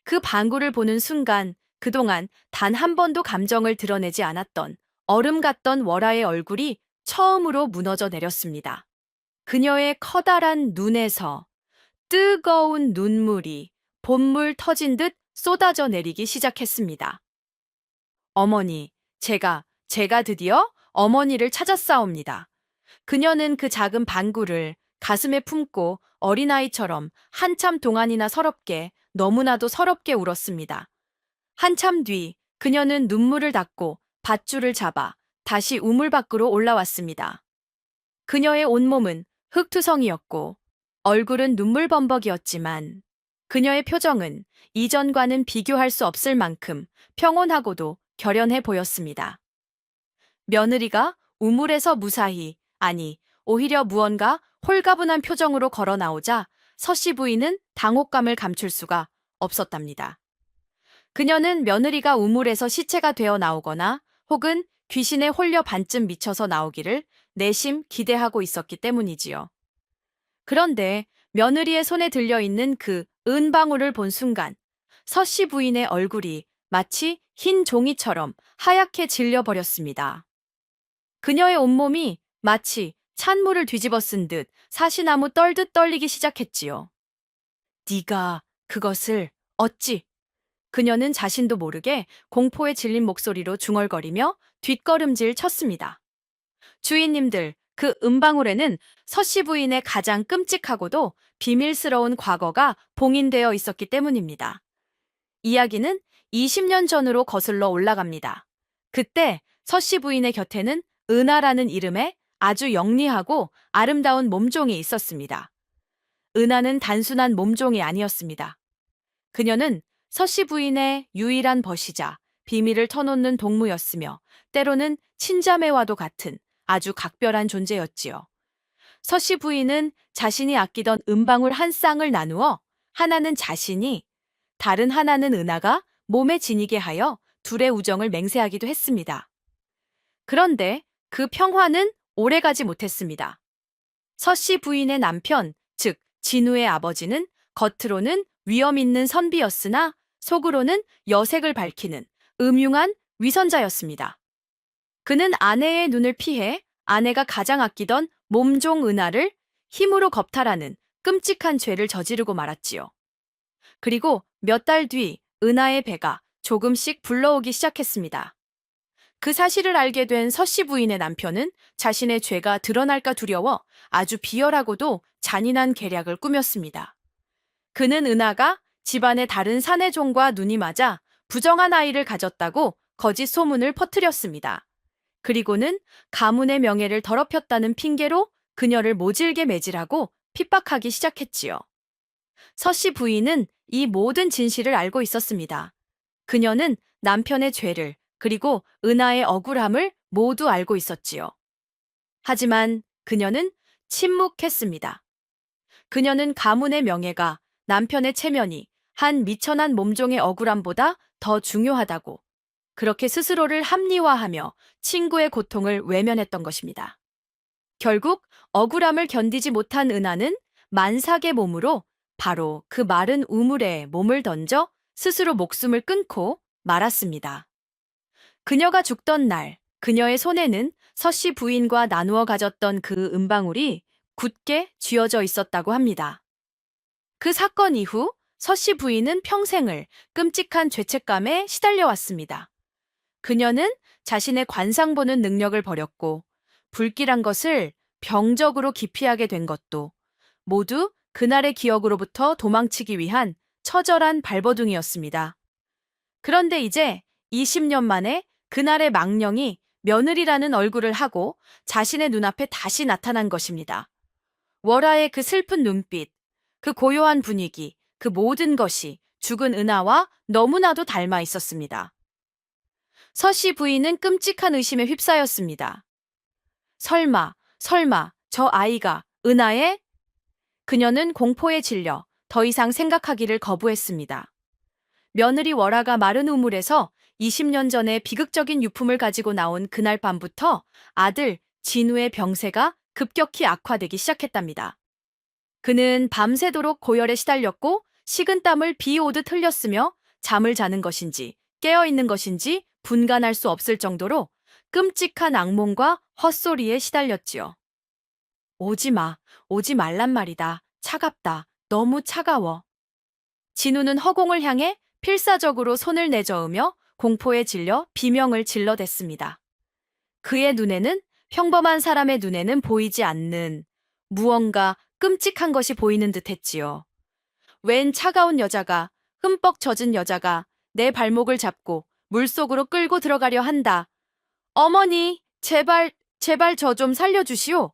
그 방울을 보는 순간 그동안 단 한 번도 감정을 드러내지 않았던 얼음 같던 월하의 얼굴이 처음으로 무너져 내렸습니다. 그녀의 커다란 눈에서 뜨거운 눈물이 봇물 터진 듯 쏟아져 내리기 시작했습니다. 어머니, 제가 드디어 어머니를 찾았사옵니다. 그녀는 그 작은 방구를 가슴에 품고 어린아이처럼 한참 동안이나 서럽게, 너무나도 서럽게 울었습니다. 한참 뒤 그녀는 눈물을 닦고 밧줄을 잡아 다시 우물 밖으로 올라왔습니다. 그녀의 온몸은 흙투성이었고 얼굴은 눈물범벅이었지만 그녀의 표정은 이전과는 비교할 수 없을 만큼 평온하고도 결연해 보였습니다. 며느리가 우물에서 무사히, 아니, 오히려 무언가 홀가분한 표정으로 걸어 나오자 서씨 부인은 당혹감을 감출 수가 없었답니다. 그녀는 며느리가 우물에서 시체가 되어 나오거나 혹은 귀신에 홀려 반쯤 미쳐서 나오기를 내심 기대하고 있었기 때문이지요. 그런데 며느리의 손에 들려있는 그 은방울을 본 순간 서씨 부인의 얼굴이 마치 흰 종이처럼 하얗게 질려버렸습니다. 그녀의 온몸이 마치 찬물을 뒤집어 쓴 듯 사시나무 떨듯 떨리기 시작했지요. 네가 그것을 어찌? 그녀는 자신도 모르게 공포에 질린 목소리로 중얼거리며 뒷걸음질 쳤습니다. 주인님들, 그 은방울에는 서씨 부인의 가장 끔찍하고도 비밀스러운 과거가 봉인되어 있었기 때문입니다. 이야기는 20년 전으로 거슬러 올라갑니다. 그때 서씨 부인의 곁에는 은하라는 이름의 아주 영리하고 아름다운 몸종이 있었습니다. 은하는 단순한 몸종이 아니었습니다. 그녀는 서씨 부인의 유일한 벗이자 비밀을 터놓는 동무였으며 때로는 친자매와도 같은 아주 각별한 존재였지요. 서씨 부인은 자신이 아끼던 은방울 한 쌍을 나누어 하나는 자신이, 다른 하나는 은하가 몸에 지니게 하여 둘의 우정을 맹세하기도 했습니다. 그런데 그 평화는 오래가지 못했습니다. 서씨 부인의 남편, 즉 진우의 아버지는 겉으로는 위엄 있는 선비였으나 속으로는 여색을 밝히는 음흉한 위선자였습니다. 그는 아내의 눈을 피해 아내가 가장 아끼던 몸종 은하를 힘으로 겁탈하는 끔찍한 죄를 저지르고 말았지요. 그리고 몇 달 뒤 은하의 배가 조금씩 불러오기 시작했습니다. 그 사실을 알게 된 서씨 부인의 남편은 자신의 죄가 드러날까 두려워 아주 비열하고도 잔인한 계략을 꾸몄습니다. 그는 은하가 집안의 다른 사내종과 눈이 맞아 부정한 아이를 가졌다고 거짓 소문을 퍼뜨렸습니다. 그리고는 가문의 명예를 더럽혔다는 핑계로 그녀를 모질게 매질하고 핍박하기 시작했지요. 서씨 부인은 이 모든 진실을 알고 있었습니다. 그녀는 남편의 죄를 그리고 은하의 억울함을 모두 알고 있었지요. 하지만 그녀는 침묵했습니다. 그녀는 가문의 명예가 남편의 체면이 한 미천한 몸종의 억울함보다 더 중요하다고 그렇게 스스로를 합리화하며 친구의 고통을 외면했던 것입니다. 결국 억울함을 견디지 못한 은하는 만삭의 몸으로 바로 그 마른 우물에 몸을 던져 스스로 목숨을 끊고 말았습니다. 그녀가 죽던 날, 그녀의 손에는 서씨 부인과 나누어 가졌던 그 은방울이 굳게 쥐어져 있었다고 합니다. 그 사건 이후 서씨 부인은 평생을 끔찍한 죄책감에 시달려왔습니다. 그녀는 자신의 관상 보는 능력을 버렸고 불길한 것을 병적으로 기피하게 된 것도 모두 그날의 기억으로부터 도망치기 위한 처절한 발버둥이었습니다. 그런데 이제 20년 만에 그날의 망령이 며느리라는 얼굴을 하고 자신의 눈앞에 다시 나타난 것입니다. 월하의 그 슬픈 눈빛, 그 고요한 분위기, 그 모든 것이 죽은 은하와 너무나도 닮아 있었습니다. 서씨 부인은 끔찍한 의심에 휩싸였습니다. 설마 저 아이가 은하의? 그녀는 공포에 질려 더 이상 생각하기를 거부했습니다. 며느리 월하가 마른 우물에서 20년 전에 비극적인 유품을 가지고 나온 그날 밤부터 아들 진우의 병세가 급격히 악화되기 시작했답니다. 그는 밤새도록 고열에 시달렸고 식은땀을 비 오듯 흘렸으며 잠을 자는 것인지 깨어있는 것인지 분간할 수 없을 정도로 끔찍한 악몽과 헛소리에 시달렸지요. 오지 말란 말이다. 차갑다. 너무 차가워. 진우는 허공을 향해 필사적으로 손을 내저으며 공포에 질려 비명을 질러댔습니다. 그의 눈에는 평범한 사람의 눈에는 보이지 않는 무언가 끔찍한 것이 보이는 듯 했지요. 웬 차가운 여자가, 흠뻑 젖은 여자가 내 발목을 잡고 물속으로 끌고 들어가려 한다. 어머니, 제발 저 좀 살려주시오.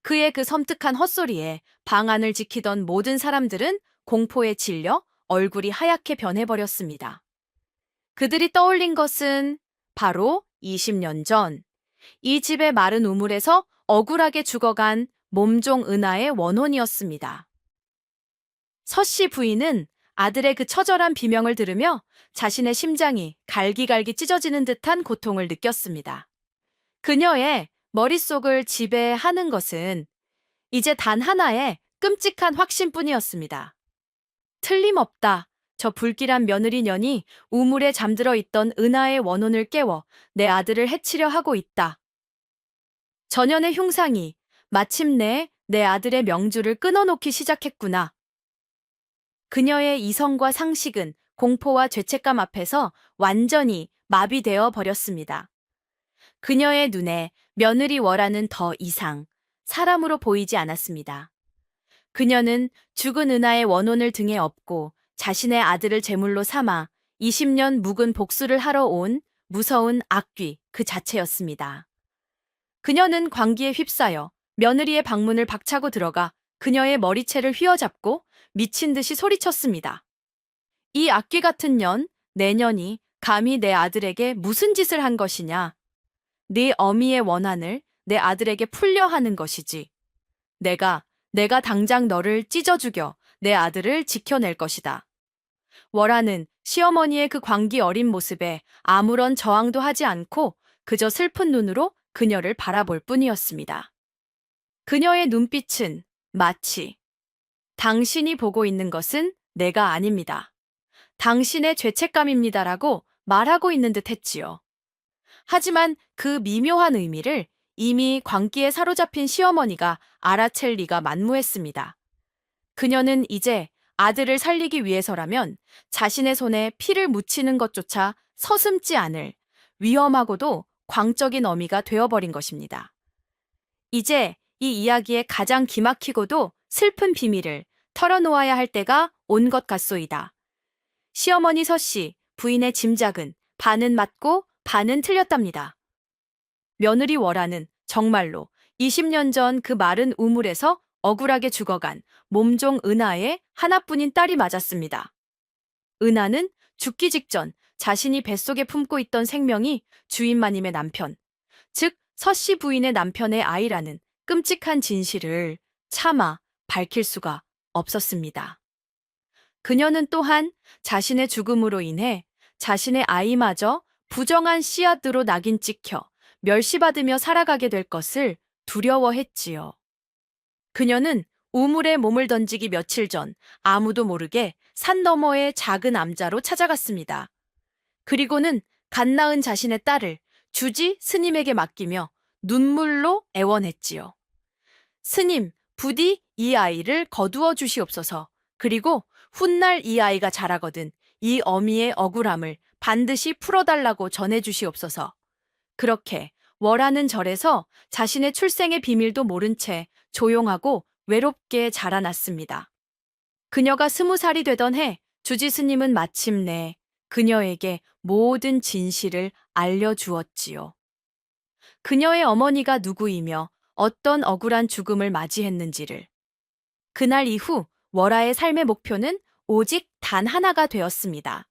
그의 그 섬뜩한 헛소리에 방 안을 지키던 모든 사람들은 공포에 질려 얼굴이 하얗게 변해버렸습니다. 그들이 떠올린 것은 바로 20년 전, 이 집의 마른 우물에서 억울하게 죽어간 몸종 은하의 원혼이었습니다. 서씨 부인은 아들의 그 처절한 비명을 들으며 자신의 심장이 갈기갈기 찢어지는 듯한 고통을 느꼈습니다. 그녀의 머릿속을 지배하는 것은 이제 단 하나의 끔찍한 확신뿐이었습니다. 틀림없다. 저 불길한 며느리년이 우물에 잠들어 있던 은하의 원혼을 깨워 내 아들을 해치려 하고 있다. 전연의 흉상이 마침내 내 아들의 명주를 끊어놓기 시작했구나. 그녀의 이성과 상식은 공포와 죄책감 앞에서 완전히 마비되어 버렸습니다. 그녀의 눈에 며느리 월하는 더 이상 사람으로 보이지 않았습니다. 그녀는 죽은 은하의 원혼을 등에 업고 자신의 아들을 제물로 삼아 20년 묵은 복수를 하러 온 무서운 악귀 그 자체였습니다. 그녀는 광기에 휩싸여 며느리의 방문을 박차고 들어가 그녀의 머리채를 휘어잡고 미친 듯이 소리쳤습니다. 이 악귀 같은 년, 내년이 감히 내 아들에게 무슨 짓을 한 것이냐? 네 어미의 원한을 내 아들에게 풀려 하는 것이지. 내가 당장 너를 찢어 죽여 내 아들을 지켜낼 것이다. 월하는 시어머니의 그 광기 어린 모습에 아무런 저항도 하지 않고 그저 슬픈 눈으로 그녀를 바라볼 뿐이었습니다. 그녀의 눈빛은 마치 당신이 보고 있는 것은 내가 아닙니다. 당신의 죄책감입니다라고 말하고 있는 듯 했지요. 하지만 그 미묘한 의미를 이미 광기에 사로잡힌 시어머니가 알아챌 리가 만무했습니다. 그녀는 이제 아들을 살리기 위해서라면 자신의 손에 피를 묻히는 것조차 서슴지 않을 위험하고도 광적인 어미가 되어버린 것입니다. 이제 이 이야기의 가장 기막히고도 슬픈 비밀을 털어놓아야 할 때가 온 것 같소이다. 시어머니 서씨, 부인의 짐작은 반은 맞고 반은 틀렸답니다. 며느리 월하는 정말로 20년 전 그 마른 우물에서 억울하게 죽어간 몸종 은하의 하나뿐인 딸이 맞았습니다. 은하는 죽기 직전 자신이 뱃속에 품고 있던 생명이 주인마님의 남편, 즉 서씨 부인의 남편의 아이라는 끔찍한 진실을 차마 밝힐 수가 없었습니다. 그녀는 또한 자신의 죽음으로 인해 자신의 아이마저 부정한 씨앗으로 낙인 찍혀 멸시받으며 살아가게 될 것을 두려워했지요. 그녀는 우물에 몸을 던지기 며칠 전 아무도 모르게 산 너머의 작은 암자로 찾아갔습니다. 그리고는 갓 낳은 자신의 딸을 주지 스님에게 맡기며 눈물로 애원했지요. 스님, 부디 이 아이를 거두어 주시옵소서. 그리고 훗날 이 아이가 자라거든 이 어미의 억울함을 반드시 풀어달라고 전해주시옵소서. 그렇게 월하는 절에서 자신의 출생의 비밀도 모른 채 조용하고 외롭게 자라났습니다. 그녀가 20살이 되던 해 주지 스님은 마침내 그녀에게 모든 진실을 알려주었지요. 그녀의 어머니가 누구이며 어떤 억울한 죽음을 맞이했는지를. 그날 이후 월하의 삶의 목표는 오직 단 하나가 되었습니다.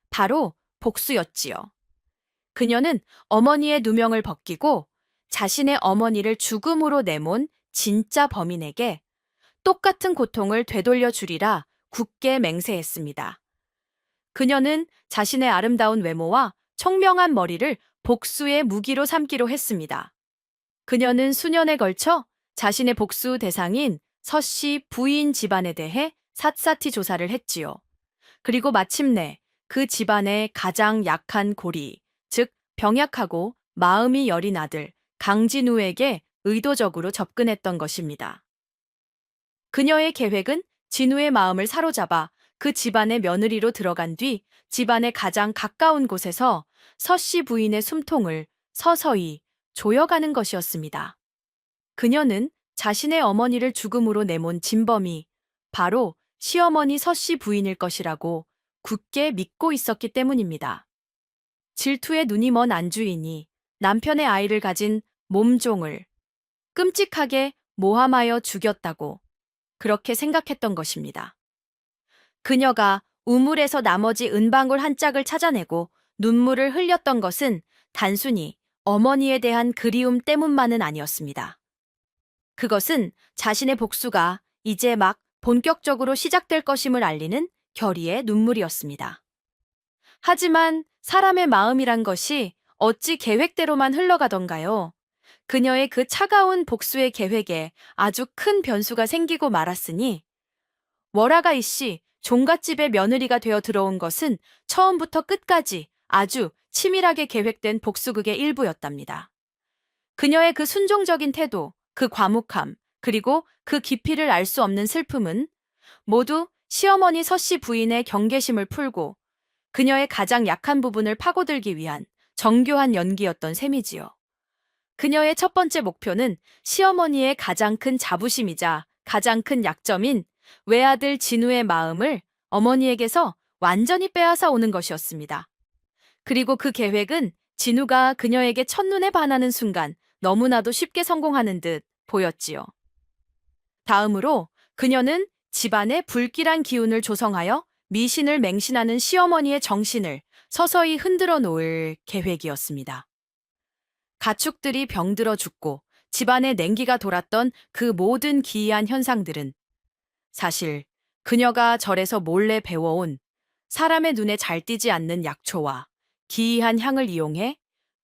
바로 복수였지요. 그녀는 어머니의 누명을 벗기고 자신의 어머니를 죽음으로 내몬 진짜 범인에게 똑같은 고통을 되돌려 주리라 굳게 맹세했습니다. 그녀는 자신의 아름다운 외모와 청명한 머리를 복수의 무기로 삼기로 했습니다. 그녀는 수년에 걸쳐 자신의 복수 대상인 서씨 부인 집안에 대해 샅샅이 조사를 했지요. 그리고 마침내 그 집안의 가장 약한 고리, 즉 병약하고 마음이 여린 아들 강진우에게 의도적으로 접근했던 것입니다. 그녀의 계획은 진우의 마음을 사로잡아 그 집안의 며느리로 들어간 뒤 집안의 가장 가까운 곳에서 서씨 부인의 숨통을 서서히 조여가는 것이었습니다. 그녀는 자신의 어머니를 죽음으로 내몬 진범이 바로 시어머니 서씨 부인일 것이라고 굳게 믿고 있었기 때문입니다. 질투에 눈이 먼 안주인이 남편의 아이를 가진 몸종을 끔찍하게 모함하여 죽였다고 그렇게 생각했던 것입니다. 그녀가 우물에서 나머지 은방울 한 짝을 찾아내고 눈물을 흘렸던 것은 단순히 어머니에 대한 그리움 때문만은 아니었습니다. 그것은 자신의 복수가 이제 막 본격적으로 시작될 것임을 알리는 결의의 눈물이었습니다. 하지만 사람의 마음이란 것이 어찌 계획대로만 흘러가던가요? 그녀의 그 차가운 복수의 계획에 아주 큰 변수가 생기고 말았으니 월하가 이씨 종갓집의 며느리가 되어 들어온 것은 처음부터 끝까지 아주 치밀하게 계획된 복수극의 일부였답니다. 그녀의 그 순종적인 태도, 그 과묵함, 그리고 그 깊이를 알 수 없는 슬픔은 모두 시어머니 서씨 부인의 경계심을 풀고 그녀의 가장 약한 부분을 파고들기 위한 정교한 연기였던 셈이지요. 그녀의 첫 번째 목표는 시어머니의 가장 큰 자부심이자 가장 큰 약점인 외아들 진우의 마음을 어머니에게서 완전히 빼앗아 오는 것이었습니다. 그리고 그 계획은 진우가 그녀에게 첫눈에 반하는 순간 너무나도 쉽게 성공하는 듯 보였지요. 다음으로 그녀는 집안에 불길한 기운을 조성하여 미신을 맹신하는 시어머니의 정신을 서서히 흔들어 놓을 계획이었습니다. 가축들이 병들어 죽고 집안에 냉기가 돌았던 그 모든 기이한 현상들은 사실 그녀가 절에서 몰래 배워온 사람의 눈에 잘 띄지 않는 약초와 기이한 향을 이용해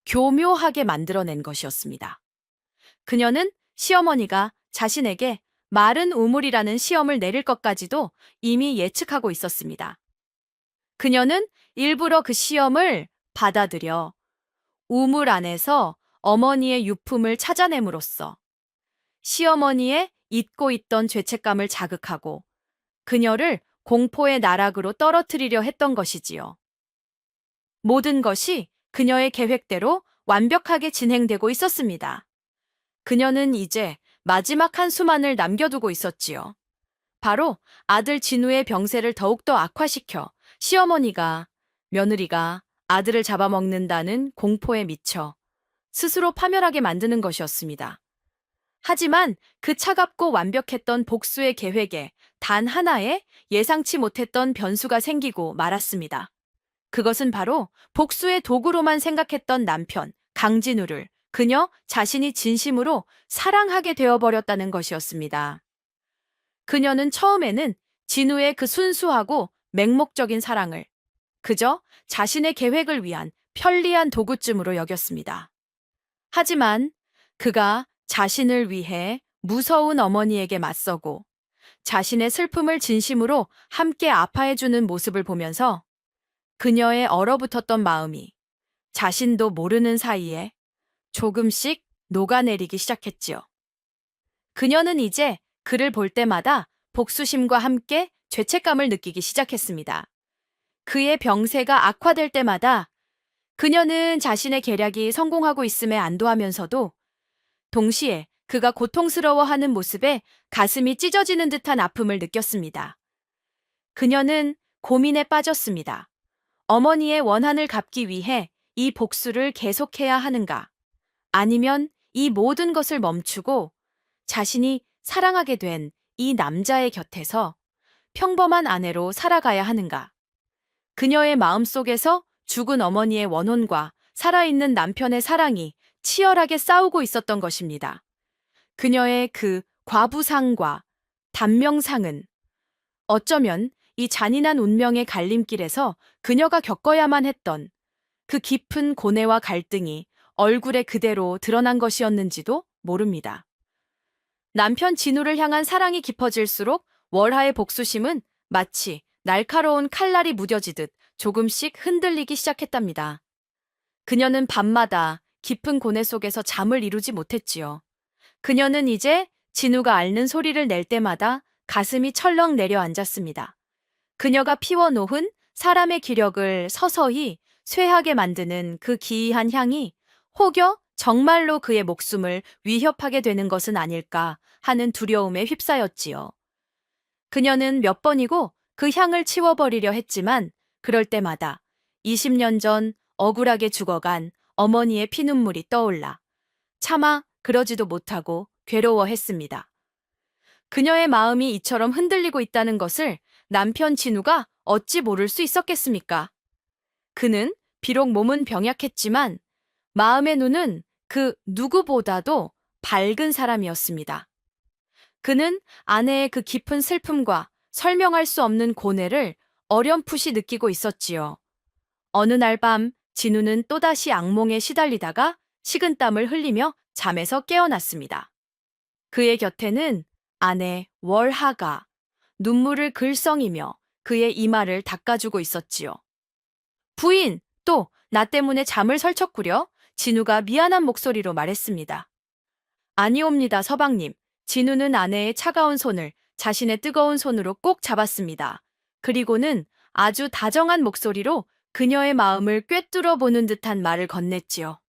교묘하게 만들어낸 것이었습니다. 그녀는 시어머니가 자신에게 마른 우물이라는 시험을 내릴 것까지도 이미 예측하고 있었습니다. 그녀는 일부러 그 시험을 받아들여 우물 안에서 어머니의 유품을 찾아냄으로써 시어머니의 잊고 있던 죄책감을 자극하고 그녀를 공포의 나락으로 떨어뜨리려 했던 것이지요. 모든 것이 그녀의 계획대로 완벽하게 진행되고 있었습니다. 그녀는 이제 마지막 한 수만을 남겨두고 있었지요. 바로 아들 진우의 병세를 더욱더 악화시켜 시어머니가 며느리가 아들을 잡아먹는다는 공포에 미쳐 스스로 파멸하게 만드는 것이었습니다. 하지만 그 차갑고 완벽했던 복수의 계획에 단 하나의 예상치 못했던 변수가 생기고 말았습니다. 그것은 바로 복수의 도구로만 생각했던 남편, 강진우를 그녀 자신이 진심으로 사랑하게 되어버렸다는 것이었습니다. 그녀는 처음에는 진우의 그 순수하고 맹목적인 사랑을 그저 자신의 계획을 위한 편리한 도구쯤으로 여겼습니다. 하지만 그가 자신을 위해 무서운 어머니에게 맞서고 자신의 슬픔을 진심으로 함께 아파해주는 모습을 보면서 그녀의 얼어붙었던 마음이 자신도 모르는 사이에 조금씩 녹아내리기 시작했지요. 그녀는 이제 그를 볼 때마다 복수심과 함께 죄책감을 느끼기 시작했습니다. 그의 병세가 악화될 때마다 그녀는 자신의 계략이 성공하고 있음에 안도하면서도 동시에 그가 고통스러워하는 모습에 가슴이 찢어지는 듯한 아픔을 느꼈습니다. 그녀는 고민에 빠졌습니다. 어머니의 원한을 갚기 위해 이 복수를 계속해야 하는가? 아니면 이 모든 것을 멈추고 자신이 사랑하게 된 이 남자의 곁에서 평범한 아내로 살아가야 하는가? 그녀의 마음속에서 죽은 어머니의 원혼과 살아있는 남편의 사랑이 치열하게 싸우고 있었던 것입니다. 그녀의 그 과부상과 단명상은 어쩌면 이 잔인한 운명의 갈림길에서 그녀가 겪어야만 했던 그 깊은 고뇌와 갈등이 얼굴에 그대로 드러난 것이었는지도 모릅니다. 남편 진우를 향한 사랑이 깊어질수록 월하의 복수심은 마치 날카로운 칼날이 무뎌지듯 조금씩 흔들리기 시작했답니다. 그녀는 밤마다 깊은 고뇌 속에서 잠을 이루지 못했지요. 그녀는 이제 진우가 앓는 소리를 낼 때마다 가슴이 철렁 내려앉았습니다. 그녀가 피워놓은 사람의 기력을 서서히 쇠하게 만드는 그 기이한 향이 혹여 정말로 그의 목숨을 위협하게 되는 것은 아닐까 하는 두려움에 휩싸였지요. 그녀는 몇 번이고 그 향을 치워버리려 했지만 그럴 때마다 20년 전 억울하게 죽어간 어머니의 피눈물이 떠올라 차마 그러지도 못하고 괴로워했습니다. 그녀의 마음이 이처럼 흔들리고 있다는 것을 남편 진우가 어찌 모를 수 있었겠습니까? 그는 비록 몸은 병약했지만 마음의 눈은 그 누구보다도 밝은 사람이었습니다. 그는 아내의 그 깊은 슬픔과 설명할 수 없는 고뇌를 어렴풋이 느끼고 있었지요. 어느 날 밤 진우는 또다시 악몽에 시달리다가 식은땀을 흘리며 잠에서 깨어났습니다. 그의 곁에는 아내 월하가 눈물을 글썽이며 그의 이마를 닦아주고 있었지요. 부인, 또 나 때문에 잠을 설쳤구려? 진우가 미안한 목소리로 말했습니다. 아니옵니다, 서방님. 진우는 아내의 차가운 손을 자신의 뜨거운 손으로 꼭 잡았습니다. 그리고는 아주 다정한 목소리로 그녀의 마음을 꿰뚫어 보는 듯한 말을 건넸지요.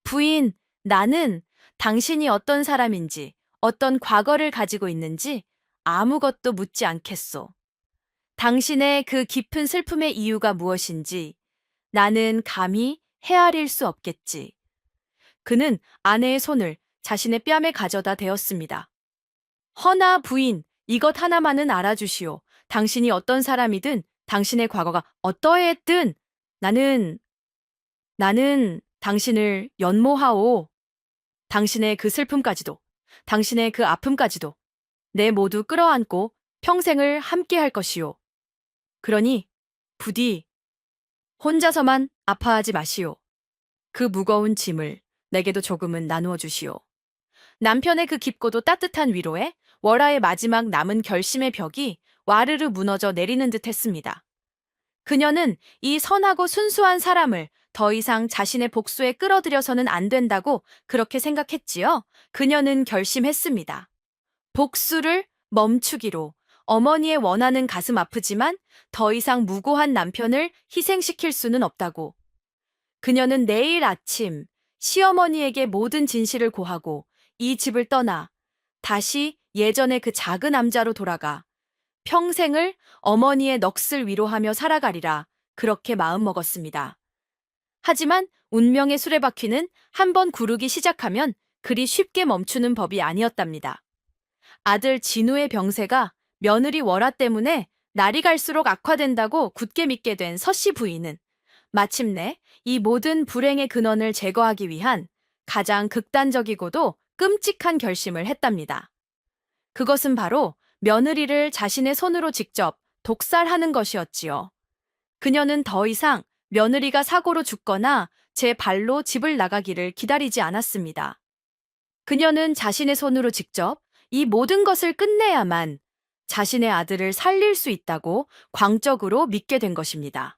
부인, 나는 당신이 어떤 사람인지, 어떤 과거를 가지고 있는지 아무것도 묻지 않겠소. 당신의 그 깊은 슬픔의 이유가 무엇인지 나는 감히 헤아릴 수 없겠지. 그는 아내의 손을 자신의 뺨에 가져다 대었습니다. 허나 부인, 이것 하나만은 알아주시오. 당신이 어떤 사람이든 당신의 과거가 어떠했든 나는 당신을 연모하오. 당신의 그 슬픔까지도, 당신의 그 아픔까지도 내 모두 끌어안고 평생을 함께 할 것이오. 그러니 부디 혼자서만 아파하지 마시오. 그 무거운 짐을 내게도 조금은 나누어 주시오. 남편의 그 깊고도 따뜻한 위로에 월화의 마지막 남은 결심의 벽이 와르르 무너져 내리는 듯 했습니다. 그녀는 이 선하고 순수한 사람을 더 이상 자신의 복수에 끌어들여서는 안 된다고 그렇게 생각했지요. 그녀는 결심했습니다. 복수를 멈추기로. 어머니의 원하는 가슴 아프지만 더 이상 무고한 남편을 희생시킬 수는 없다고. 그녀는 내일 아침 시어머니에게 모든 진실을 고하고 이 집을 떠나 다시 예전의 그 작은 남자로 돌아가 평생을 어머니의 넋을 위로하며 살아가리라 그렇게 마음먹었습니다. 하지만 운명의 수레바퀴는 한번 구르기 시작하면 그리 쉽게 멈추는 법이 아니었답니다. 아들 진우의 병세가 며느리 월화 때문에 날이 갈수록 악화된다고 굳게 믿게 된 서씨 부인은 마침내 이 모든 불행의 근원을 제거하기 위한 가장 극단적이고도 끔찍한 결심을 했답니다. 그것은 바로 며느리를 자신의 손으로 직접 독살하는 것이었지요. 그녀는 더 이상 며느리가 사고로 죽거나 제 발로 집을 나가기를 기다리지 않았습니다. 그녀는 자신의 손으로 직접 이 모든 것을 끝내야만 자신의 아들을 살릴 수 있다고 광적으로 믿게 된 것입니다.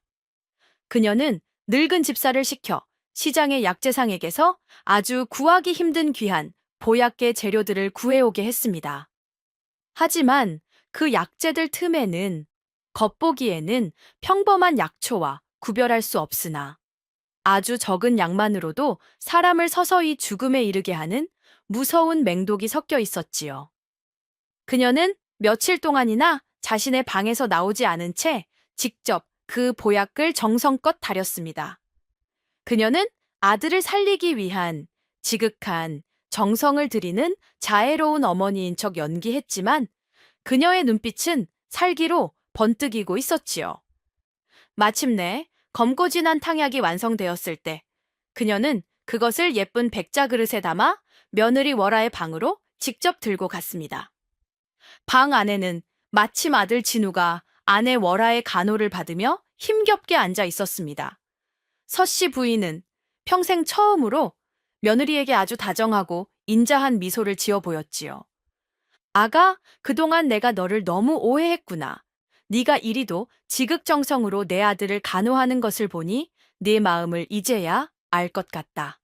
그녀는 늙은 집사를 시켜 시장의 약재상에게서 아주 구하기 힘든 귀한 보약계 재료들을 구해오게 했습니다. 하지만 그 약재들 틈에는 겉보기에는 평범한 약초와 구별할 수 없으나 아주 적은 양만으로도 사람을 서서히 죽음에 이르게 하는 무서운 맹독이 섞여 있었지요. 그녀는 며칠 동안이나 자신의 방에서 나오지 않은 채 직접 그 보약을 정성껏 다렸습니다. 그녀는 아들을 살리기 위한 지극한 정성을 들이는 자애로운 어머니인 척 연기했지만 그녀의 눈빛은 살기로 번뜩이고 있었지요. 마침내 검고 진한 탕약이 완성되었을 때 그녀는 그것을 예쁜 백자 그릇에 담아 며느리 월화의 방으로 직접 들고 갔습니다. 방 안에는 마침 아들 진우가 아내 월화의 간호를 받으며 힘겹게 앉아 있었습니다. 서씨 부인은 평생 처음으로 며느리에게 아주 다정하고 인자한 미소를 지어 보였지요. 아가, 그동안 내가 너를 너무 오해했구나. 네가 이리도 지극정성으로 내 아들을 간호하는 것을 보니 네 마음을 이제야 알 것 같다.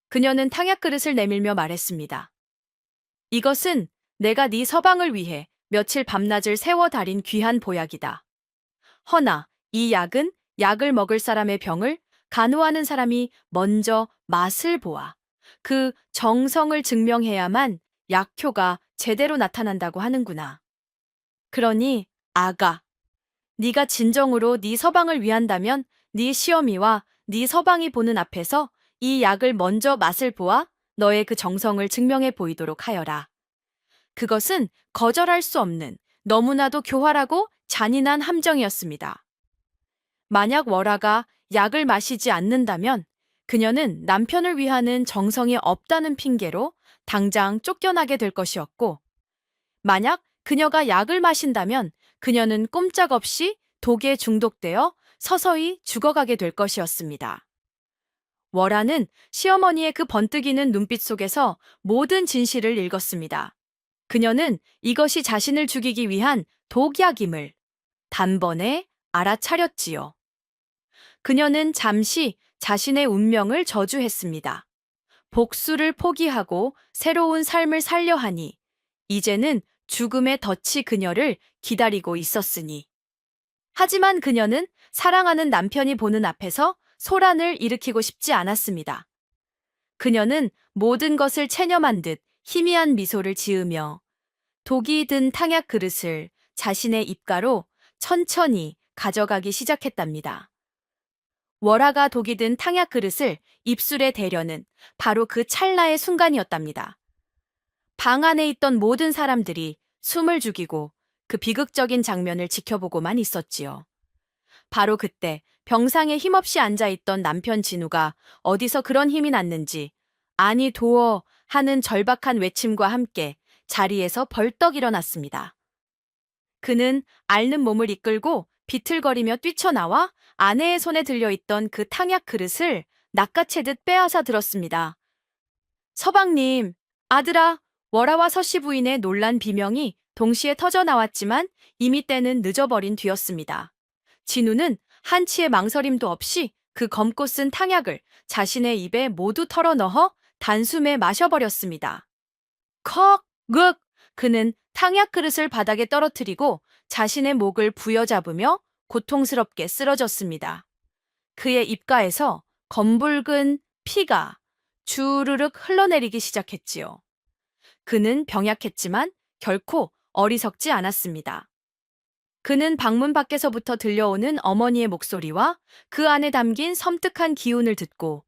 그녀는 탕약 그릇을 내밀며 말했습니다. 이것은 내가 네 서방을 위해 며칠 밤낮을 세워 다린 귀한 보약이다. 허나 이 약은 약을 먹을 사람의 병을 간호하는 사람이 먼저 맛을 보아 그 정성을 증명해야만 약효가 제대로 나타난다고 하는구나. 그러니 아가, 네가 진정으로 네 서방을 위한다면 네 시어미와 네 서방이 보는 앞에서 이 약을 먼저 맛을 보아 너의 그 정성을 증명해 보이도록 하여라. 그것은 거절할 수 없는 너무나도 교활하고 잔인한 함정이었습니다. 만약 월화가 약을 마시지 않는다면 그녀는 남편을 위하는 정성이 없다는 핑계로 당장 쫓겨나게 될 것이었고, 만약 그녀가 약을 마신다면 그녀는 꼼짝없이 독에 중독되어 서서히 죽어가게 될 것이었습니다. 월화는 시어머니의 그 번뜩이는 눈빛 속에서 모든 진실을 읽었습니다. 그녀는 이것이 자신을 죽이기 위한 독약임을 단번에 알아차렸지요. 그녀는 잠시 자신의 운명을 저주했습니다. 복수를 포기하고 새로운 삶을 살려 하니 이제는 죽음의 덫이 그녀를 기다리고 있었으니. 하지만 그녀는 사랑하는 남편이 보는 앞에서 소란을 일으키고 싶지 않았습니다. 그녀는 모든 것을 체념한 듯 희미한 미소를 지으며 독이 든 탕약 그릇을 자신의 입가로 천천히 가져가기 시작했답니다. 월화가 독이 든 탕약 그릇을 입술에 대려는 바로 그 찰나의 순간이었답니다. 방 안에 있던 모든 사람들이 숨을 죽이고 그 비극적인 장면을 지켜보고만 있었지요. 바로 그때 병상에 힘없이 앉아있던 남편 진우가 어디서 그런 힘이 났는지 아니 도어 하는 절박한 외침과 함께 자리에서 벌떡 일어났습니다. 그는 앓는 몸을 이끌고 비틀거리며 뛰쳐나와 아내의 손에 들려있던 그 탕약 그릇을 낚아채듯 빼앗아 들었습니다. 서방님, 아들아, 월하와 서씨 부인의 놀란 비명이 동시에 터져 나왔지만 이미 때는 늦어버린 뒤였습니다. 진우는 한치의 망설임도 없이 그 검고 쓴 탕약을 자신의 입에 모두 털어넣어 단숨에 마셔버렸습니다. 컥! 윽! 그는 탕약 그릇을 바닥에 떨어뜨리고 자신의 목을 부여잡으며 고통스럽게 쓰러졌습니다. 그의 입가에서 검붉은 피가 주르륵 흘러내리기 시작했지요. 그는 병약했지만 결코 어리석지 않았습니다. 그는 방문 밖에서부터 들려오는 어머니의 목소리와 그 안에 담긴 섬뜩한 기운을 듣고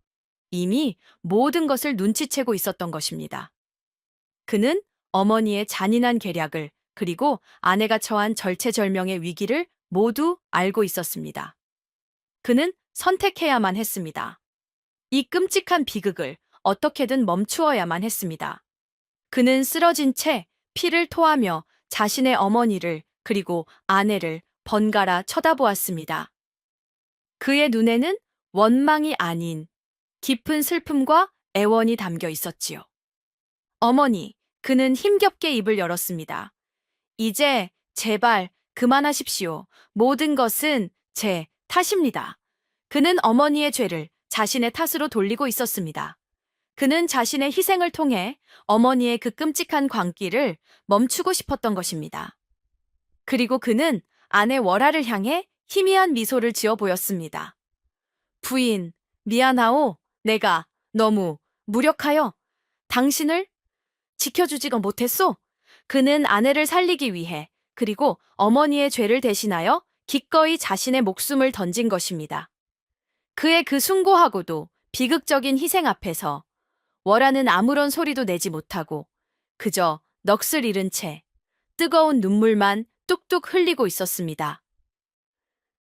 이미 모든 것을 눈치채고 있었던 것입니다. 그는 어머니의 잔인한 계략을 그리고 아내가 처한 절체절명의 위기를 모두 알고 있었습니다. 그는 선택해야만 했습니다. 이 끔찍한 비극을 어떻게든 멈추어야만 했습니다. 그는 쓰러진 채 피를 토하며 자신의 어머니를 그리고 아내를 번갈아 쳐다보았습니다. 그의 눈에는 원망이 아닌 깊은 슬픔과 애원이 담겨 있었지요. 어머니, 그는 힘겹게 입을 열었습니다. 이제 제발 그만하십시오. 모든 것은 제 탓입니다. 그는 어머니의 죄를 자신의 탓으로 돌리고 있었습니다. 그는 자신의 희생을 통해 어머니의 그 끔찍한 광기를 멈추고 싶었던 것입니다. 그리고 그는 아내 월하를 향해 희미한 미소를 지어 보였습니다. 부인, 미안하오. 내가 너무 무력하여 당신을 지켜주지가 못했소. 그는 아내를 살리기 위해 그리고 어머니의 죄를 대신하여 기꺼이 자신의 목숨을 던진 것입니다. 그의 그 숭고하고도 비극적인 희생 앞에서 월하는 아무런 소리도 내지 못하고 그저 넋을 잃은 채 뜨거운 눈물만 뚝뚝 흘리고 있었습니다.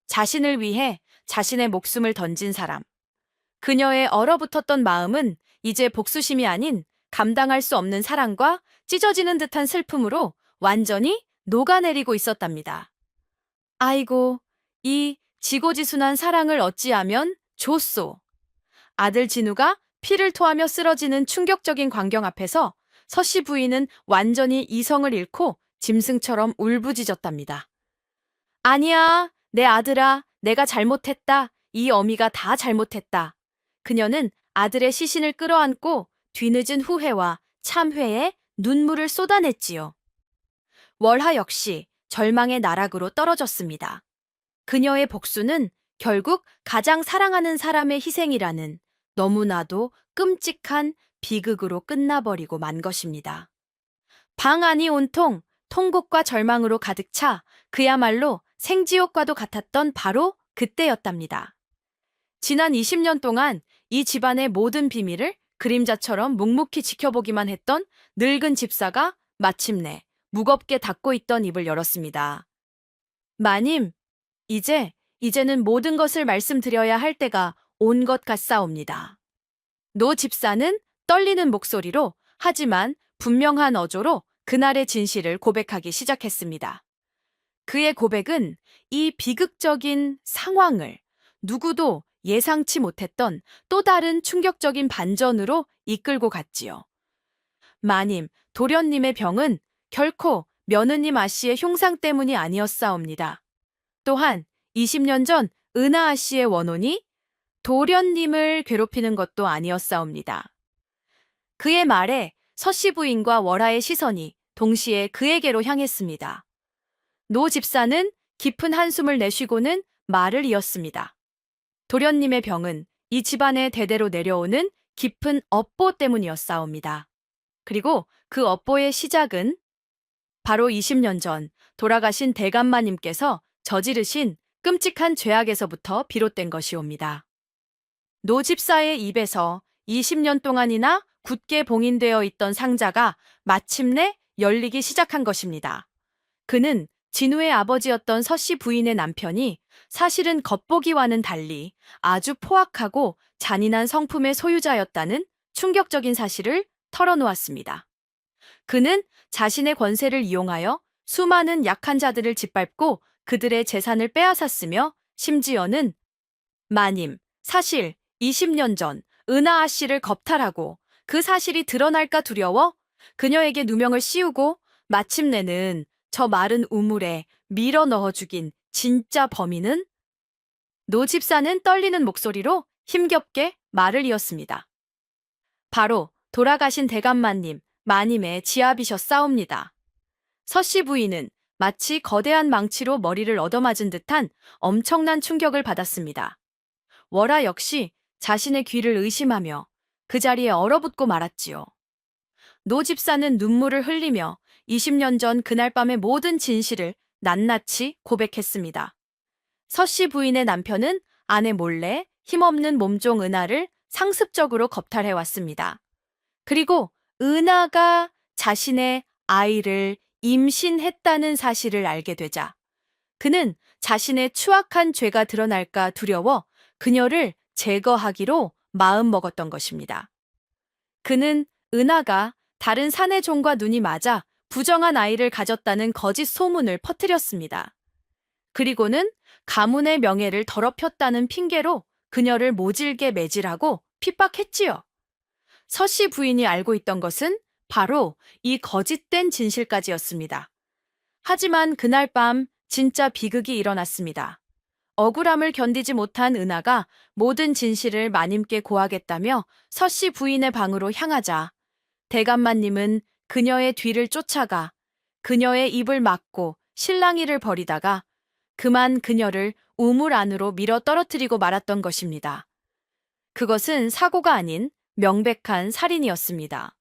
자신을 위해 자신의 목숨을 던진 사람. 그녀의 얼어붙었던 마음은 이제 복수심이 아닌 감당할 수 없는 사랑과 찢어지는 듯한 슬픔으로 완전히 녹아내리고 있었답니다. 아이고, 이 지고지순한 사랑을 어찌하면 좋소. 아들 진우가 피를 토하며 쓰러지는 충격적인 광경 앞에서 서씨 부인은 완전히 이성을 잃고 짐승처럼 울부짖었답니다. 아니야, 내 아들아, 내가 잘못했다. 이 어미가 다 잘못했다. 그녀는 아들의 시신을 끌어안고 뒤늦은 후회와 참회에 눈물을 쏟아냈지요. 월하 역시 절망의 나락으로 떨어졌습니다. 그녀의 복수는 결국 가장 사랑하는 사람의 희생이라는 너무나도 끔찍한 비극으로 끝나버리고 만 것입니다. 방 안이 온통 통곡과 절망으로 가득 차 그야말로 생지옥과도 같았던 바로 그때였답니다. 지난 20년 동안 이 집안의 모든 비밀을 그림자처럼 묵묵히 지켜보기만 했던 늙은 집사가 마침내 무겁게 닫고 있던 입을 열었습니다. 마님, 이제는 모든 것을 말씀드려야 할 때가 온 것 같사옵니다. 노 집사는 떨리는 목소리로 하지만 분명한 어조로 그날의 진실을 고백하기 시작했습니다. 그의 고백은 이 비극적인 상황을 누구도 예상치 못했던 또 다른 충격적인 반전으로 이끌고 갔지요. 마님, 도련님의 병은 결코 며느님 아씨의 흉상 때문이 아니었사옵니다. 또한 20년 전 은하 아씨의 원혼이 도련님을 괴롭히는 것도 아니었사옵니다. 그의 말에 서씨 부인과 월하의 시선이 동시에 그에게로 향했습니다. 노 집사는 깊은 한숨을 내쉬고는 말을 이었습니다. 도련님의 병은 이 집안에 대대로 내려오는 깊은 업보 때문이었사옵니다. 그리고 그 업보의 시작은 바로 20년 전 돌아가신 대감마님께서 저지르신 끔찍한 죄악에서부터 비롯된 것이옵니다. 노 집사의 입에서 20년 동안이나 굳게 봉인되어 있던 상자가 마침내 열리기 시작한 것입니다. 그는 진우의 아버지였던 서씨 부인의 남편이 사실은 겉보기와는 달리 아주 포악하고 잔인한 성품의 소유자였다는 충격적인 사실을 털어놓았습니다. 그는 자신의 권세를 이용하여 수많은 약한 자들을 짓밟고 그들의 재산을 빼앗았으며 심지어는 마님, 사실 20년 전 은하아 씨를 겁탈하고 그 사실이 드러날까 두려워 그녀에게 누명을 씌우고 마침내는 저 마른 우물에 밀어 넣어 죽인 진짜 범인은? 노 집사는 떨리는 목소리로 힘겹게 말을 이었습니다. 바로 돌아가신 대감마님, 마님의 지아비셨사옵니다. 서씨 부인은 마치 거대한 망치로 머리를 얻어맞은 듯한 엄청난 충격을 받았습니다. 월아 역시 자신의 귀를 의심하며 그 자리에 얼어붙고 말았지요. 노 집사는 눈물을 흘리며 20년 전 그날 밤의 모든 진실을 낱낱이 고백했습니다. 서씨 부인의 남편은 아내 몰래 힘없는 몸종 은하를 상습적으로 겁탈해왔습니다. 그리고 은하가 자신의 아이를 임신했다는 사실을 알게 되자 그는 자신의 추악한 죄가 드러날까 두려워 그녀를 제거하기로 마음먹었던 것입니다. 그는 은하가 다른 사내 종과 눈이 맞아 부정한 아이를 가졌다는 거짓 소문을 퍼뜨렸습니다. 그리고는 가문의 명예를 더럽혔다는 핑계로 그녀를 모질게 매질하고 핍박했지요. 서씨 부인이 알고 있던 것은 바로 이 거짓된 진실까지였습니다. 하지만 그날 밤 진짜 비극이 일어났습니다. 억울함을 견디지 못한 은하가 모든 진실을 마님께 고하겠다며 서씨 부인의 방으로 향하자 대감마님은 그녀의 뒤를 쫓아가 그녀의 입을 막고 실랑이를 벌이다가 그만 그녀를 우물 안으로 밀어 떨어뜨리고 말았던 것입니다. 그것은 사고가 아닌 명백한 살인이었습니다.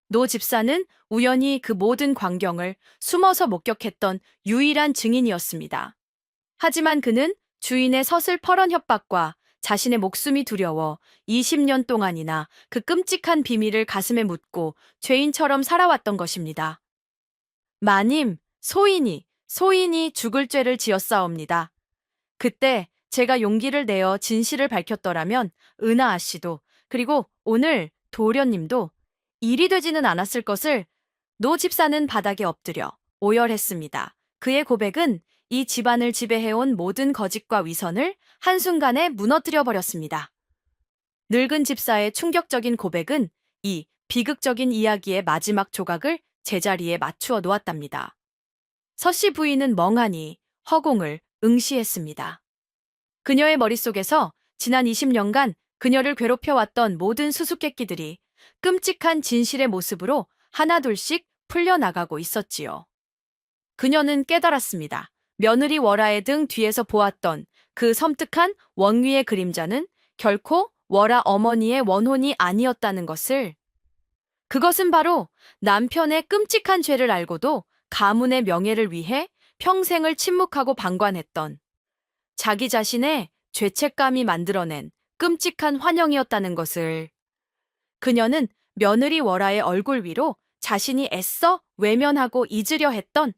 노 집사는 우연히 그 모든 광경을 숨어서 목격했던 유일한 증인이었습니다. 하지만 그는 주인의 서슬퍼런 협박과 자신의 목숨이 두려워 20년 동안이나 그 끔찍한 비밀을 가슴에 묻고 죄인처럼 살아왔던 것입니다. 마님, 소인이 죽을 죄를 지었사옵니다. 그때 제가 용기를 내어 진실을 밝혔더라면 은하아 씨도 그리고 오늘 도련님도 일이 되지는 않았을 것을 노 집사는 바닥에 엎드려 오열했습니다. 그의 고백은 이 집안을 지배해온 모든 거짓과 위선을 한순간에 무너뜨려 버렸습니다. 늙은 집사의 충격적인 고백은 이 비극적인 이야기의 마지막 조각을 제자리에 맞추어 놓았답니다. 서씨 부인은 멍하니 허공을 응시했습니다. 그녀의 머릿속에서 지난 20년간 그녀를 괴롭혀왔던 모든 수수께끼들이 끔찍한 진실의 모습으로 하나둘씩 풀려나가고 있었지요. 그녀는 깨달았습니다. 며느리 월아의 등 뒤에서 보았던 그 섬뜩한 원귀의 그림자는 결코 월아 어머니의 원혼이 아니었다는 것을. 그것은 바로 남편의 끔찍한 죄를 알고도 가문의 명예를 위해 평생을 침묵하고 방관했던 자기 자신의 죄책감이 만들어낸 끔찍한 환영이었다는 것을. 그녀는 며느리 월아의 얼굴 위로 자신이 애써 외면하고 잊으려 했던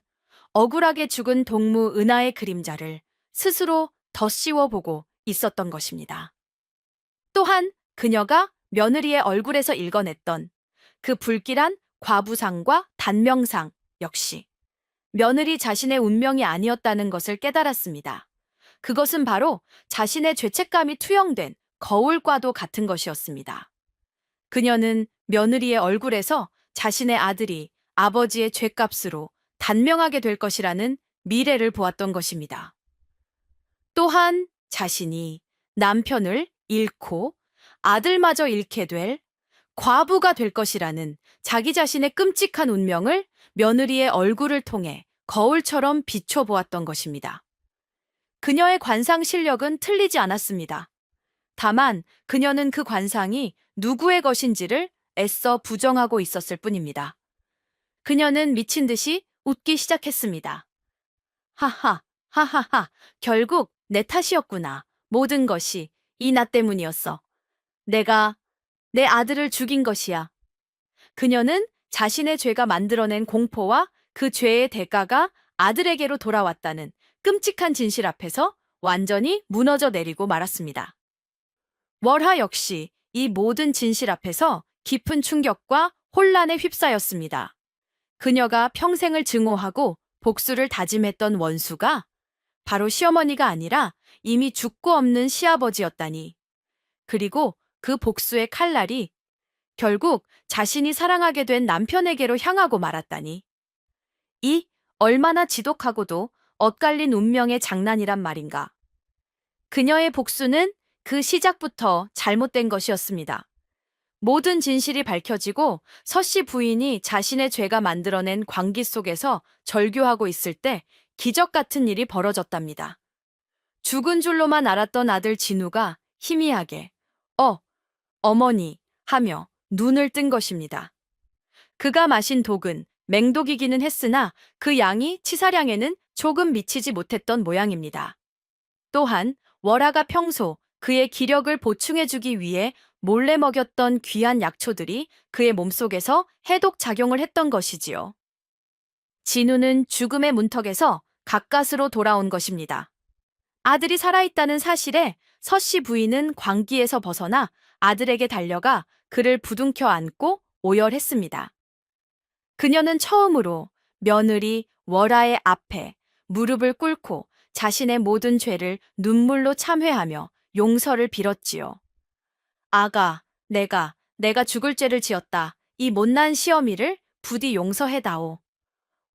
억울하게 죽은 동무 은하의 그림자를 스스로 덧씌워보고 있었던 것입니다. 또한 그녀가 며느리의 얼굴에서 읽어냈던 그 불길한 과부상과 단명상 역시 며느리 자신의 운명이 아니었다는 것을 깨달았습니다. 그것은 바로 자신의 죄책감이 투영된 거울과도 같은 것이었습니다. 그녀는 며느리의 얼굴에서 자신의 아들이 아버지의 죄값으로 단명하게 될 것이라는 미래를 보았던 것입니다. 또한 자신이 남편을 잃고 아들마저 잃게 될 과부가 될 것이라는 자기 자신의 끔찍한 운명을 며느리의 얼굴을 통해 거울처럼 비춰보았던 것입니다. 그녀의 관상 실력은 틀리지 않았습니다. 다만 그녀는 그 관상이 누구의 것인지를 애써 부정하고 있었을 뿐입니다. 그녀는 미친 듯이 웃기 시작했습니다. 하하, 하하하, 결국 내 탓이었구나. 모든 것이 이 나 때문이었어. 내가 내 아들을 죽인 것이야. 그녀는 자신의 죄가 만들어낸 공포와 그 죄의 대가가 아들에게로 돌아왔다는 끔찍한 진실 앞에서 완전히 무너져 내리고 말았습니다. 월하 역시 이 모든 진실 앞에서 깊은 충격과 혼란에 휩싸였습니다. 그녀가 평생을 증오하고 복수를 다짐했던 원수가 바로 시어머니가 아니라 이미 죽고 없는 시아버지였다니. 그리고 그 복수의 칼날이 결국 자신이 사랑하게 된 남편에게로 향하고 말았다니. 이 얼마나 지독하고도 엇갈린 운명의 장난이란 말인가. 그녀의 복수는 그 시작부터 잘못된 것이었습니다. 모든 진실이 밝혀지고 서씨 부인이 자신의 죄가 만들어낸 광기 속에서 절규하고 있을 때 기적 같은 일이 벌어졌답니다. 죽은 줄로만 알았던 아들 진우가 희미하게 어머니 하며 눈을 뜬 것입니다. 그가 마신 독은 맹독이기는 했으나 그 양이 치사량에는 조금 미치지 못했던 모양입니다. 또한 월하가 평소 그의 기력을 보충해주기 위해 몰래 먹였던 귀한 약초들이 그의 몸속에서 해독 작용을 했던 것이지요. 진우는 죽음의 문턱에서 가까스로 돌아온 것입니다. 아들이 살아있다는 사실에 서씨 부인은 광기에서 벗어나 아들에게 달려가 그를 부둥켜 안고 오열했습니다. 그녀는 처음으로 며느리 월하의 앞에 무릎을 꿇고 자신의 모든 죄를 눈물로 참회하며 용서를 빌었지요. 아가, 내가 죽을 죄를 지었다. 이 못난 시어미를 부디 용서해다오.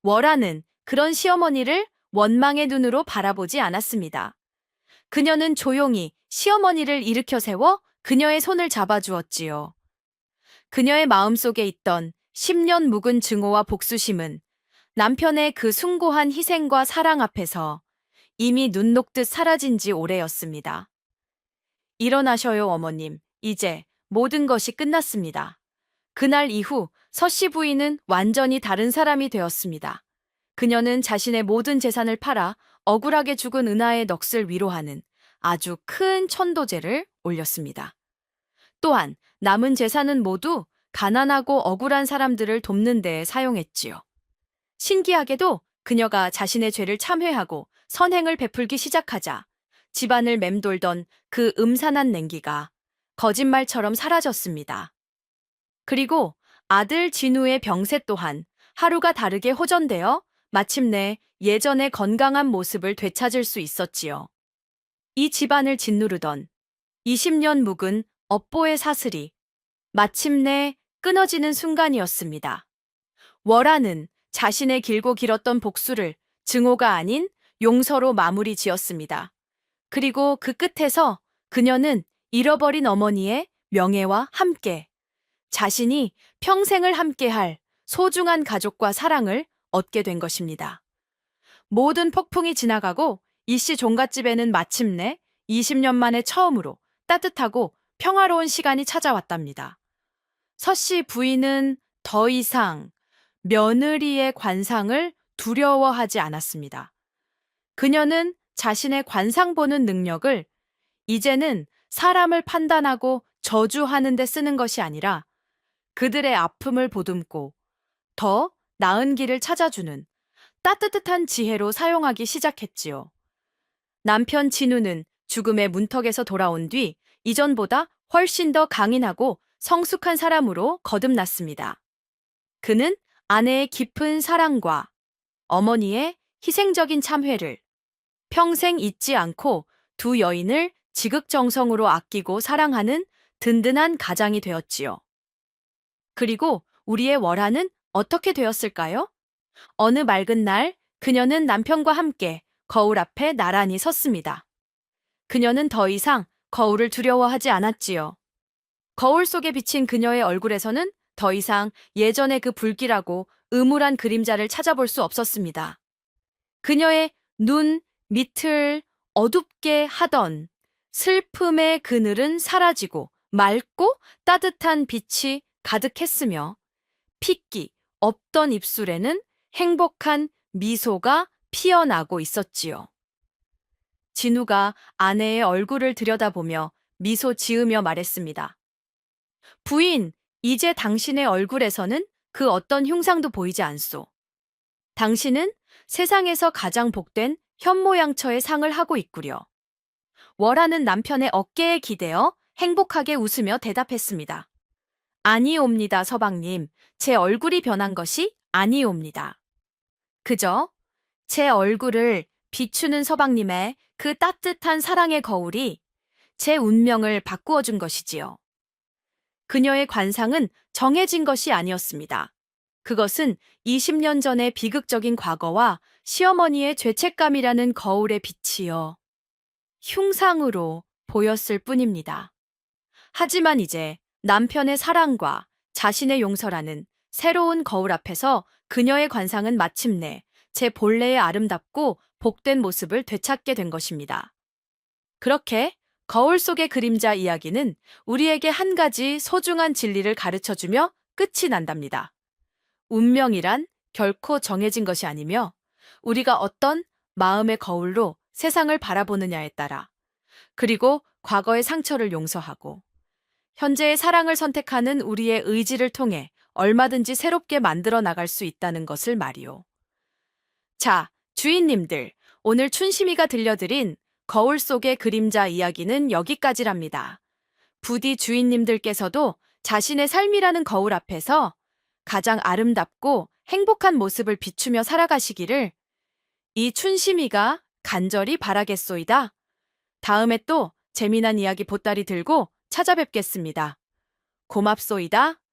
월하는 그런 시어머니를 원망의 눈으로 바라보지 않았습니다. 그녀는 조용히 시어머니를 일으켜 세워 그녀의 손을 잡아주었지요. 그녀의 마음속에 있던 10년 묵은 증오와 복수심은 남편의 그 숭고한 희생과 사랑 앞에서 이미 눈 녹듯 사라진 지 오래였습니다. 일어나셔요, 어머님. 이제 모든 것이 끝났습니다. 그날 이후 서씨 부인은 완전히 다른 사람이 되었습니다. 그녀는 자신의 모든 재산을 팔아 억울하게 죽은 은하의 넋을 위로하는 아주 큰 천도제를 올렸습니다. 또한 남은 재산은 모두 가난하고 억울한 사람들을 돕는 데에 사용했지요. 신기하게도 그녀가 자신의 죄를 참회하고 선행을 베풀기 시작하자 집안을 맴돌던 그 음산한 냉기가 거짓말처럼 사라졌습니다. 그리고 아들 진우의 병세 또한 하루가 다르게 호전되어 마침내 예전의 건강한 모습을 되찾을 수 있었지요. 이 집안을 짓누르던 20년 묵은 업보의 사슬이 마침내 끊어지는 순간이었습니다. 월하는 자신의 길고 길었던 복수를 증오가 아닌 용서로 마무리 지었습니다. 그리고 그 끝에서 그녀는 잃어버린 어머니의 명예와 함께 자신이 평생을 함께할 소중한 가족과 사랑을 얻게 된 것입니다. 모든 폭풍이 지나가고 이씨 종갓집에는 마침내 20년 만에 처음으로 따뜻하고 평화로운 시간이 찾아왔답니다. 서씨 부인은 더 이상 며느리의 관상을 두려워하지 않았습니다. 그녀는 자신의 관상 보는 능력을 이제는 사람을 판단하고 저주하는 데 쓰는 것이 아니라 그들의 아픔을 보듬고 더 나은 길을 찾아주는 따뜻한 지혜로 사용하기 시작했지요. 남편 진우는 죽음의 문턱에서 돌아온 뒤 이전보다 훨씬 더 강인하고 성숙한 사람으로 거듭났습니다. 그는 아내의 깊은 사랑과 어머니의 희생적인 참회를 평생 잊지 않고 두 여인을 지극정성으로 아끼고 사랑하는 든든한 가장이 되었지요. 그리고 우리의 월하는 어떻게 되었을까요? 어느 맑은 날 그녀는 남편과 함께 거울 앞에 나란히 섰습니다. 그녀는 더 이상 거울을 두려워하지 않았지요. 거울 속에 비친 그녀의 얼굴에서는 더 이상 예전의 그 불길하고 음울한 그림자를 찾아볼 수 없었습니다. 그녀의 눈 밑을 어둡게 하던 슬픔의 그늘은 사라지고 맑고 따뜻한 빛이 가득했으며 핏기 없던 입술에는 행복한 미소가 피어나고 있었지요. 진우가 아내의 얼굴을 들여다보며 미소 지으며 말했습니다. 부인, 이제 당신의 얼굴에서는 그 어떤 흉상도 보이지 않소. 당신은 세상에서 가장 복된 현모양처의 상을 하고 있구려. 월하는 남편의 어깨에 기대어 행복하게 웃으며 대답했습니다. 아니옵니다, 서방님. 제 얼굴이 변한 것이 아니옵니다. 그저 제 얼굴을 비추는 서방님의 그 따뜻한 사랑의 거울이 제 운명을 바꾸어 준 것이지요. 그녀의 관상은 정해진 것이 아니었습니다. 그것은 20년 전의 비극적인 과거와 시어머니의 죄책감이라는 거울의 빛이요. 흉상으로 보였을 뿐입니다. 하지만 이제 남편의 사랑과 자신의 용서라는 새로운 거울 앞에서 그녀의 관상은 마침내 제 본래의 아름답고 복된 모습을 되찾게 된 것입니다. 그렇게 거울 속의 그림자 이야기는 우리에게 한 가지 소중한 진리를 가르쳐 주며 끝이 난답니다. 운명이란 결코 정해진 것이 아니며 우리가 어떤 마음의 거울로 세상을 바라보느냐에 따라 그리고 과거의 상처를 용서하고 현재의 사랑을 선택하는 우리의 의지를 통해 얼마든지 새롭게 만들어 나갈 수 있다는 것을 말이오. 자, 주인님들, 오늘 춘심이가 들려드린 거울 속의 그림자 이야기는 여기까지랍니다. 부디 주인님들께서도 자신의 삶이라는 거울 앞에서 가장 아름답고 행복한 모습을 비추며 살아가시기를 이 춘심이가 간절히 바라겠소이다. 다음에 또 재미난 이야기 보따리 들고 찾아뵙겠습니다. 고맙소이다.